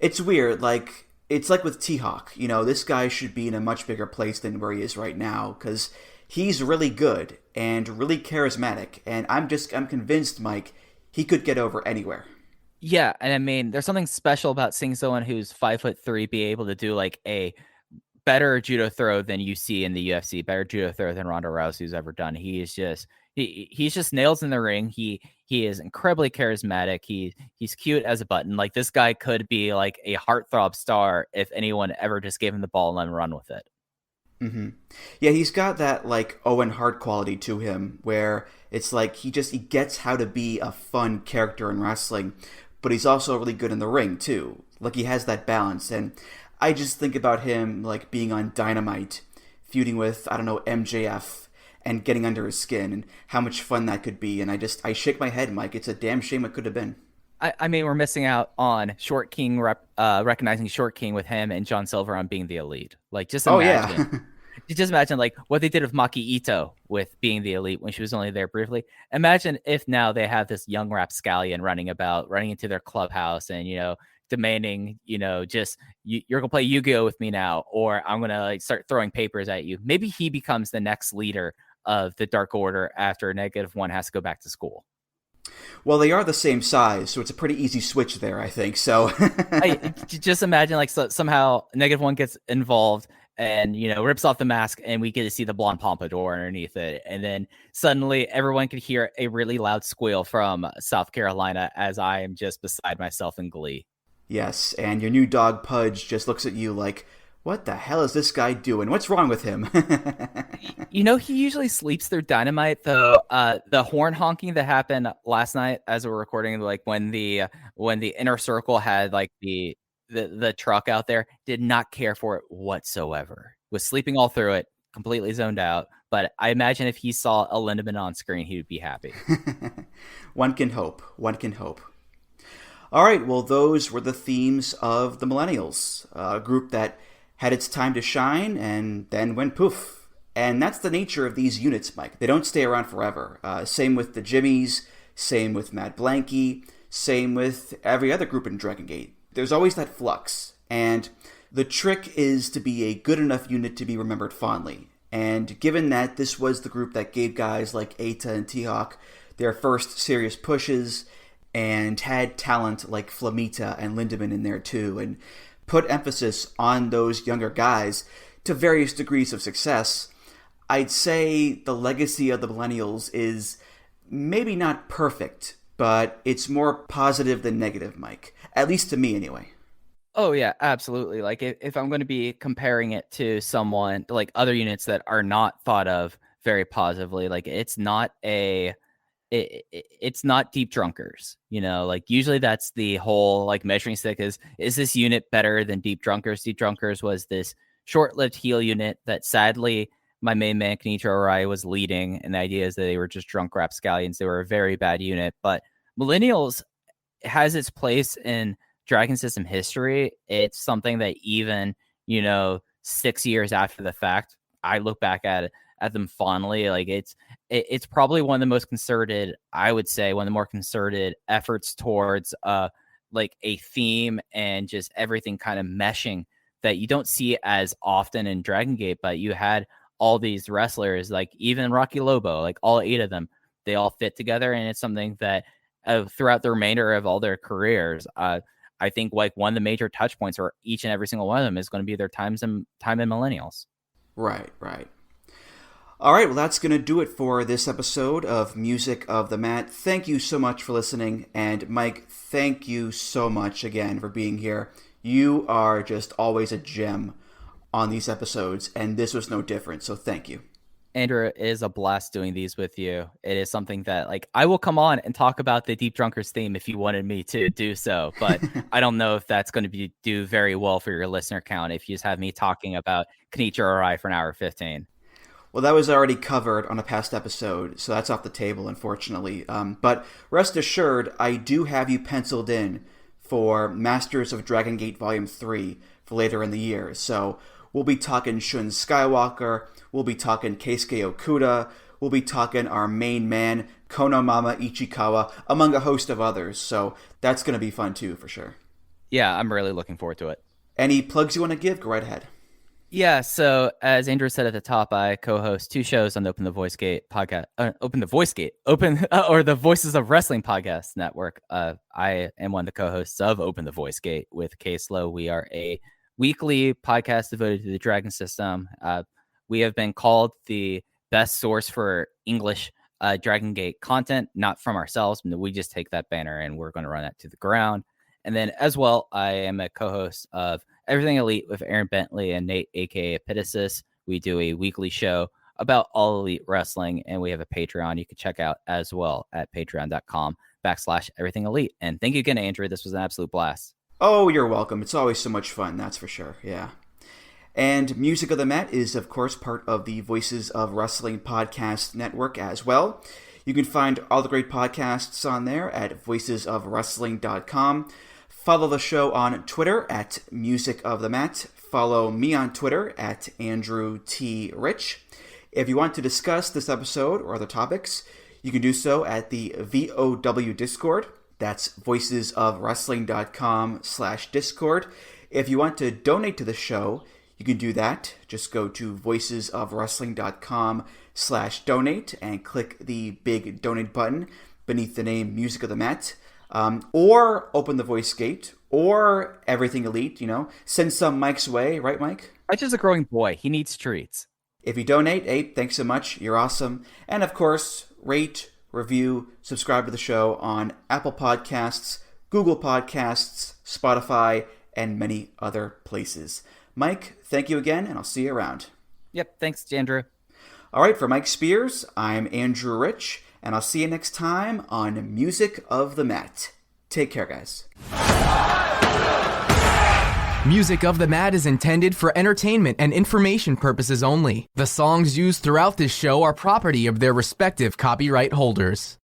it's weird. Like, it's like with T-Hawk. You know, this guy should be in a much bigger place than where he is right now because he's really good and really charismatic. And I'm convinced, Mike, he could get over anywhere. Yeah, and I mean, there's something special about seeing someone who's 5'3" be able to do like a better judo throw than you see in the UFC, better judo throw than Ronda Rousey's ever done. He's just nails in the ring. He is incredibly charismatic. He's cute as a button. Like this guy could be like a heartthrob star if anyone ever just gave him the ball and let him run with it. Mm-hmm. Yeah, he's got that like Owen Hart quality to him where it's like he gets how to be a fun character in wrestling, but he's also really good in the ring too. Like he has that balance. And I just think about him like being on Dynamite, feuding with, I don't know, MJF and getting under his skin and how much fun that could be. And I shake my head, Mike. It's a damn shame it could have been. I mean, we're missing out on Short King recognizing Short King with him and John Silver on being the Elite. Like, just imagine. Oh, yeah. Just imagine like what they did with Maki Ito with being the Elite when she was only there briefly. Imagine if now they have this young rapscallion running into their clubhouse and, demanding, just you're gonna play Yu-Gi-Oh with me now, or I'm gonna like start throwing papers at you. Maybe he becomes the next leader of the Dark Order after -1 has to go back to school. Well, they are the same size, so it's a pretty easy switch there, I think. So just imagine like somehow -1 gets involved and, rips off the mask, and we get to see the blonde pompadour underneath it. And then suddenly everyone could hear a really loud squeal from South Carolina as I am just beside myself in glee. Yes, and your new dog Pudge just looks at you like, what the hell is this guy doing? What's wrong with him? He usually sleeps through Dynamite, though. The horn honking that happened last night as we were recording, like when the inner circle had like the truck out there, did not care for it whatsoever. Was sleeping all through it, completely zoned out. But I imagine if he saw a Lindaman on screen, he would be happy. One can hope. One can hope. All right, well, those were the themes of the Millenials, a group that had its time to shine and then went poof. And that's the nature of these units, Mike. They don't stay around forever. Same with the Jimmies, same with Mad Blanky, same with every other group in Dragongate. There's always that flux. And the trick is to be a good enough unit to be remembered fondly. And given that this was the group that gave guys like Eita and T-Hawk their first serious pushes, and had talent like Flamita and Lindaman in there too, and put emphasis on those younger guys to various degrees of success, I'd say the legacy of the Millenials is maybe not perfect, but it's more positive than negative, Mike. At least to me, anyway. Oh, yeah, absolutely. Like, if I'm going to be comparing it to someone, like other units that are not thought of very positively, like, it's not Deep Drunkers, like usually that's the whole like measuring stick is this unit better than Deep Drunkers? Deep Drunkers was this short-lived heel unit that sadly my main man Kenichiro Arai was leading, and the idea is that they were just drunk rapscallions. They were a very bad unit, but Millennials has its place in Dragon System history. It's something that even 6 years after the fact, I look back at them fondly. Like it's probably one of the most concerted, I would say, one of the more concerted efforts towards like a theme and just everything kind of meshing that you don't see as often in Dragongate. But you had all these wrestlers, like even Rocky Lobo, like all 8 of them, they all fit together, and it's something that throughout the remainder of all their careers, I think like one of the major touch points for each and every single one of them is going to be their time in Millennials. Right. All right, well, that's going to do it for this episode of Music of the Mat. Thank you so much for listening. And Mike, thank you so much again for being here. You are just always a gem on these episodes, and this was no different, so thank you. Andrew, it is a blast doing these with you. It is something that, like, I will come on and talk about the Deep Drunkers theme if you wanted me to do so, but I don't know if that's going to do very well for your listener count if you just have me talking about Kenichiro Arai for an hour 15. Well, that was already covered on a past episode, so that's off the table, unfortunately. But rest assured, I do have you penciled in for Masters of Dragongate Volume 3 for later in the year. So we'll be talking Shun Skywalker, we'll be talking Keisuke Okuda, we'll be talking our main man, Konomama Ichikawa, among a host of others. So that's going to be fun too, for sure. Yeah, I'm really looking forward to it. Any plugs you want to give? Go right ahead. Yeah, so as Andrew said at the top, I co-host 2 shows on the Open the Voice Gate podcast, or the Voices of Wrestling podcast network. I am one of the co-hosts of Open the Voice Gate with K-Slow. We are a weekly podcast devoted to the Dragon System. We have been called the best source for English Dragongate content, not from ourselves. We just take that banner and we're going to run that to the ground. And then as well, I am a co-host of Everything Elite with Aaron Bentley and Nate, aka Epitasis. We do a weekly show about all elite wrestling, and we have a Patreon you can check out as well at patreon.com/Everything Elite. And thank you again, Andrew. This was an absolute blast. Oh, you're welcome. It's always so much fun, that's for sure. Yeah. And Music of the Mat is, of course, part of the Voices of Wrestling podcast network as well. You can find all the great podcasts on there at voicesofwrestling.com. Follow the show on Twitter at Music of the Mat. Follow me on Twitter at Andrew T. Rich. If you want to discuss this episode or other topics, you can do so at the VOW Discord. That's voicesofwrestling.com/Discord. If you want to donate to the show, you can do that. Just go to voicesofwrestling.com/donate and click the big donate button. beneath the name Music of the Mat, or Open the Voice Gate, or Everything Elite, send some Mike's way, right, Mike? Mike's just a growing boy. He needs treats. If you donate, Ape, thanks so much. You're awesome. And of course, rate, review, subscribe to the show on Apple Podcasts, Google Podcasts, Spotify, and many other places. Mike, thank you again, and I'll see you around. Yep, thanks, Andrew. All right, for Mike Spears, I'm Andrew Rich, and I'll see you next time on Music of the Mat. Take care, guys. Music of the Mat is intended for entertainment and information purposes only. The songs used throughout this show are property of their respective copyright holders.